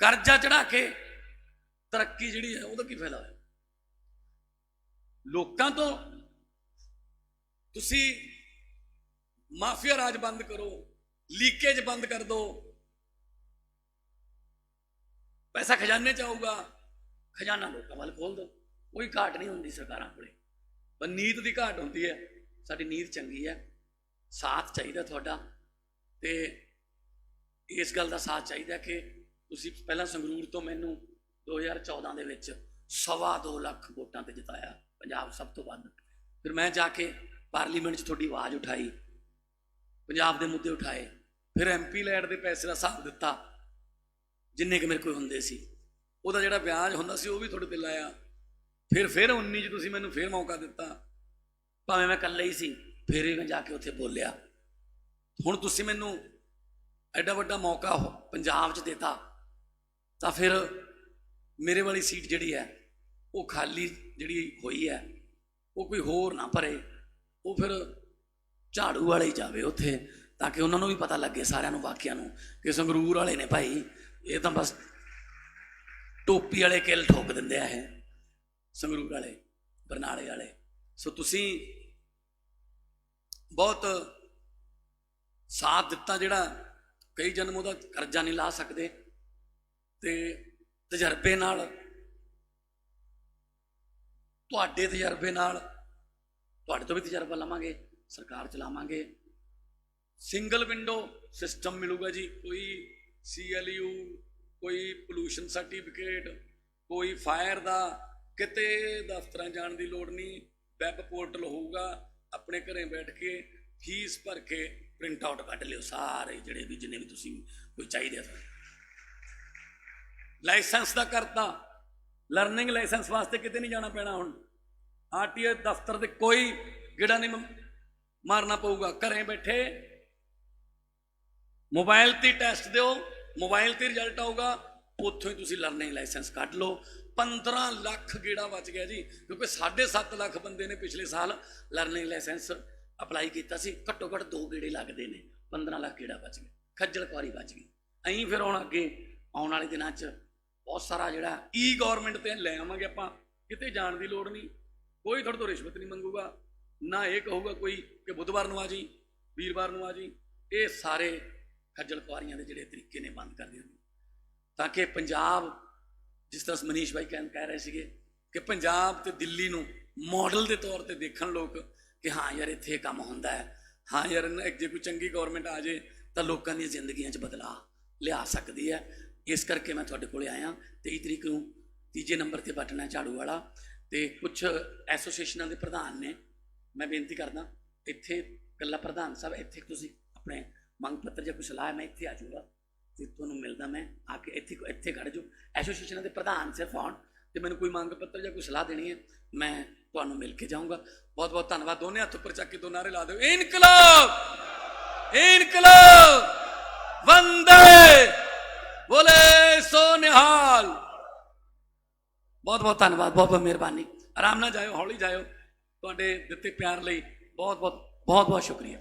ਕਰਜ਼ਾ ਚੜਾ ਕੇ ਤਰੱਕੀ ਜਿਹੜੀ ਹੈ ਉਹਦਾ ਕੀ ਫਾਇਦਾ ਹੋਇਆ? ਲੋਕਾਂ ਤੋਂ ਤੁਸੀਂ ਮਾਫੀਆ ਰਾਜ ਬੰਦ ਕਰੋ, ਲੀਕੇਜ ਬੰਦ ਕਰ ਦਿਓ, ਪੈਸਾ ਖਜ਼ਾਨੇ 'ਚ ਆਊਗਾ, ਖਜ਼ਾਨਾ ਲੋਕਾਂ ਵੱਲ ਖੋਲ ਦਿਓ। ਕੋਈ ਘਾਟ ਨਹੀਂ ਹੁੰਦੀ ਸਰਕਾਰਾਂ ਕੋਲੇ, ਪਰ ਨੀਤ ਦੀ ਘਾਟ ਹੁੰਦੀ ਹੈ। ਸਾਡੀ ਨੀਤ ਚੰਗੀ ਹੈ, ਸਾਥ ਚਾਹੀਦਾ ਤੁਹਾਡਾ, ਤੇ ਇਸ ਗੱਲ ਦਾ ਸਾਥ ਚਾਹੀਦਾ ਕਿ ਤੁਸੀਂ ਪਹਿਲਾਂ ਸੰਗਰੂਰ ਤੋਂ ਮੈਨੂੰ 2014 ਦੇ ਵਿੱਚ 2.25 ਲੱਖ ਵੋਟਾਂ ਤੇ ਜਿਤਾਇਆ, ਪੰਜਾਬ ਸਭ ਤੋਂ ਵੱਧ। ਫਿਰ ਮੈਂ ਜਾ ਕੇ ਪਾਰਲੀਮੈਂਟ 'ਚ ਤੁਹਾਡੀ ਆਵਾਜ਼ ਉਠਾਈ, ਪੰਜਾਬ ਦੇ ਮੁੱਦੇ ਉਠਾਏ, ਫਿਰ MP ਲੈਟ ਦੇ ਪੈਸੇ ਦਾ ਹਿਸਾਬ ਦਿੱਤਾ ਜਿੰਨੇ ਕਿ ਮੇਰੇ ਕੋਲ ਹੁੰਦੇ ਸੀ, ਉਹਦਾ ਜਿਹੜਾ ਵਿਆਜ ਹੁੰਦਾ ਸੀ ਉਹ ਵੀ ਤੁਹਾਡੇ ਤੇ ਲਾਇਆ। ਫਿਰ 19 'ਚ ਤੁਸੀਂ ਮੈਨੂੰ ਫਿਰ ਮੌਕਾ ਦਿੱਤਾ, ਭਾਵੇਂ ਮੈਂ ਇਕੱਲਾ ਹੀ ਸੀ, ਫਿਰ ਵੀ ਮੈਂ ਜਾ ਕੇ ਉੱਥੇ ਬੋਲਿਆ। ਹੁਣ ਤੁਸੀਂ ਮੈਨੂੰ ਐਡਾ ਵੱਡਾ ਮੌਕਾ ਪੰਜਾਬ 'ਚ ਦਿੱਤਾ, ਤਾਂ ਫਿਰ ਮੇਰੇ ਵਾਲੀ ਸੀਟ ਜਿਹੜੀ ਹੈ ਉਹ ਖਾਲੀ ਜਿਹੜੀ ਹੋਈ ਹੈ ਉਹ ਕੋਈ ਹੋਰ ਨਾ ਭਰੇ, ਉਹ ਫਿਰ ਝਾੜੂ ਵਾਲੇ ਹੀ ਜਾਵੇ ਉੱਥੇ, ਤਾਂ ਕਿ ਉਹਨਾਂ ਨੂੰ ਵੀ ਪਤਾ ਲੱਗੇ, ਸਾਰਿਆਂ ਨੂੰ, ਬਾਕੀਆਂ ਨੂੰ, ਕਿ ਸੰਗਰੂਰ ਵਾਲੇ ਨੇ ਭਾਈ, ਇਹ ਤਾਂ ਬਸ ਟੋਪੀ ਵਾਲੇ ਕਿੱਲ ਠੋਕ ਦਿੰਦੇ ਆ ਇਹ ਸੰਗਰੂਰ ਵਾਲੇ, ਬਰਨਾਲੇ ਵਾਲੇ। ਸੋ ਤੁਸੀਂ ਬਹੁਤ ਸਾਥ ਦਿੱਤਾ, ਜਿਹੜਾ ਕਈ ਜਨਮ ਉਹਦਾ ਕਰਜ਼ਾ ਨਹੀਂ ਲਾ ਸਕਦੇ, ਤੇ ਤਜਰਬੇ ਨਾਲ, ਤੁਹਾਡੇ ਤਜਰਬੇ ਨਾਲ, ਤੁਹਾਡੇ ਤੋਂ ਵੀ ਤਜਰਬਾ ਲਵਾਂਗੇ, ਸਰਕਾਰ ਚਲਾਵਾਂਗੇ। ਸਿੰਗਲ ਵਿੰਡੋ ਸਿਸਟਮ ਮਿਲੂਗਾ ਜੀ, ਕੋਈ CLU, ਕੋਈ ਪੋਲੂਸ਼ਨ ਸਰਟੀਫਿਕੇਟ, ਕੋਈ ਫਾਇਰ ਦਾ, ਕਿਤੇ ਦਫ਼ਤਰਾਂ ਜਾਣ ਦੀ ਲੋੜ ਨਹੀਂ, ਵੈਬ ਪੋਰਟਲ ਹੋਊਗਾ, ਆਪਣੇ ਘਰੇ ਬੈਠ ਕੇ ਫੀਸ ਭਰ ਕੇ ਪ੍ਰਿੰਟ ਆਊਟ ਕੱਢ ਲਿਓ ਸਾਰੇ, ਜਿਹੜੇ ਵੀ ਜਿੰਨੇ ਵੀ ਤੁਸੀਂ ਕੋਈ ਚਾਹੀਦੇ ਆ। ਲਾਇਸੈਂਸ ਦਾ ਕਰਤਾ, ਲਰਨਿੰਗ ਲਾਇਸੈਂਸ ਵਾਸਤੇ ਕਿਤੇ ਨਹੀਂ ਜਾਣਾ ਪੈਣਾ। ਹੁਣ RTO ਦਫ਼ਤਰ ਦੇ ਕੋਈ ਗੇੜਾ ਨਹੀਂ ਮਾਰਨਾ ਪਊਗਾ, ਘਰੇ ਬੈਠੇ ਮੋਬਾਈਲ ਤੇ ਟੈਸਟ ਦਿਓ, ਮੋਬਾਈਲ ਤੇ ਰਿਜ਼ਲਟ ਆਊਗਾ, ਉੱਥੋਂ ਹੀ ਤੁਸੀਂ ਲਰਨਿੰਗ ਲਾਇਸੈਂਸ ਕੱਢ ਲਓ। 15 ਲੱਖ ਗੇੜਾ ਬਚ ਗਿਆ ਜੀ, ਕਿਉਂਕਿ 7.5 ਲੱਖ ਬੰਦੇ ਨੇ ਪਿਛਲੇ ਸਾਲ ਲਰਨਿੰਗ ਲਾਇਸੈਂਸ ਅਪਲਾਈ ਕੀਤਾ ਸੀ। ਘੱਟੋ ਘੱਟ 2 ਗੇੜੇ ਲੱਗਦੇ ਨੇ, 15 ਲੱਖ ਗੇੜਾ ਬਚ ਗਿਆ, ਖੱਜਲ ਖੁਆਰੀ ਬਚ ਗਈ। ਅਸੀਂ ਫਿਰ ਹੁਣ ਅੱਗੇ ਆਉਣ ਵਾਲੇ ਦਿਨਾਂ 'ਚ ਬਹੁਤ ਸਾਰਾ ਜਿਹੜਾ ਗਵਰਨਮੈਂਟ ਤੇ ਲੈ ਆਵਾਂਗੇ ਆਪਾਂ, ਕਿਤੇ ਜਾਣ ਦੀ ਲੋੜ ਨਹੀਂ, ਕੋਈ ਤੁਹਾਡੇ ਤੋਂ ਰਿਸ਼ਵਤ ਨਹੀਂ ਮੰਗੂਗਾ, ਨਾ ਇਹ ਕਹੂਗਾ ਕੋਈ ਕਿ ਬੁੱਧਵਾਰ ਨੂੰ ਆ ਜੀ, ਵੀਰਵਾਰ ਨੂੰ ਆ ਜੀ। ਇਹ ਸਾਰੇ ਖੱਜਲ ਖੁਆਰੀਆਂ ਦੇ ਜਿਹੜੇ ਤਰੀਕੇ ਨੇ ਬੰਦ ਕਰ ਦੇਣ, ਤਾਂ ਕਿ ਪੰਜਾਬ, ਜਿਸ ਤਰ੍ਹਾਂ ਮਨੀਸ਼ ਭਾਈ ਕਹਿ ਰਹੇ ਸੀਗੇ ਕਿ ਪੰਜਾਬ ਤੇ ਦਿੱਲੀ ਨੂੰ ਮਾਡਲ ਦੇ ਤੌਰ ਤੇ ਦੇਖਣ ਲੋਕ, ਕਿ ਹਾਂ ਯਾਰ ਇੱਥੇ ਕੰਮ ਹੁੰਦਾ ਹੈ, ਹਾਂ ਯਾਰ ਜੇ ਕੋਈ ਚੰਗੀ ਗਵਰਨਮੈਂਟ ਆ ਜਾਏ ਤਾਂ ਲੋਕਾਂ ਦੀਆਂ ਜ਼ਿੰਦਗੀਆਂ 'ਚ ਬਦਲਾਅ ਲਿਆ ਸਕਦੀ ਹੈ। ਇਸ ਕਰਕੇ ਮੈਂ ਤੁਹਾਡੇ ਕੋਲੇ ਆਇਆ। 23 ਤਰੀਕ ਨੂੰ ਤੀਜੇ ਨੰਬਰ ਤੇ ਬਟਨ ਹੈ ਝਾੜੂ ਵਾਲਾ। ਤੇ ਕੁਝ ਐਸੋਸੀਏਸ਼ਨਾਂ ਦੇ ਪ੍ਰਧਾਨ ਨੇ, ਮੈਂ ਬੇਨਤੀ ਕਰਦਾ ਇੱਥੇ ਇਕੱਲਾ ਪ੍ਰਧਾਨ ਸਾਹਿਬ, ਇੱਥੇ ਤੁਸੀਂ ਆਪਣੇ ਮੰਗ ਪੱਤਰ ਜਾਂ ਕੋਈ ਸਲਾਹ ਹੈ, ਮੈਂ ਇੱਥੇ ਆ ਜਾਊਗਾ ਤੇ ਤੁਹਾਨੂੰ ਮਿਲਦਾ, ਮੈਂ ਆ ਕੇ ਇੱਥੇ ਖੜ੍ਹ ਜਾਓ। ਐਸੋਸੀਏਸ਼ਨਾਂ ਦੇ ਪ੍ਰਧਾਨ ਸਿਰਫ ਆਉਣ ਤੇ ਮੈਨੂੰ ਕੋਈ ਮੰਗ ਪੱਤਰ ਜਾਂ ਕੋਈ ਸਲਾਹ ਦੇਣੀ ਹੈ, ਮੈਂ ਤੁਹਾਨੂੰ ਮਿਲ ਕੇ ਜਾਊਂਗਾ। ਬਹੁਤ ਬਹੁਤ ਧੰਨਵਾਦ। ਦੋਨੇ ਹੱਥ ਉੱਪਰ ਚੱਕ ਕੇ ਦੋ ਨਾਰੇ ਲਾ ਦਿਓ, ਇਨਕਲਾਬ ਇਨਕਲਾਬ ਵੰਦੇ ਬੋਲੇ ਸੋ ਨਿਹਾਲ। ਬਹੁਤ ਬਹੁਤ ਧੰਨਵਾਦ, ਬਹੁਤ ਬਹੁਤ ਮਿਹਰਬਾਨੀ। ਆਰਾਮ ਨਾਲ ਜਾਇਓ, ਹੌਲੀ ਜਾਇਓ। ਤੁਹਾਡੇ ਦਿੱਤੇ ਪਿਆਰ ਲਈ ਬਹੁਤ ਬਹੁਤ ਬਹੁਤ ਬਹੁਤ ਸ਼ੁਕਰੀਆ।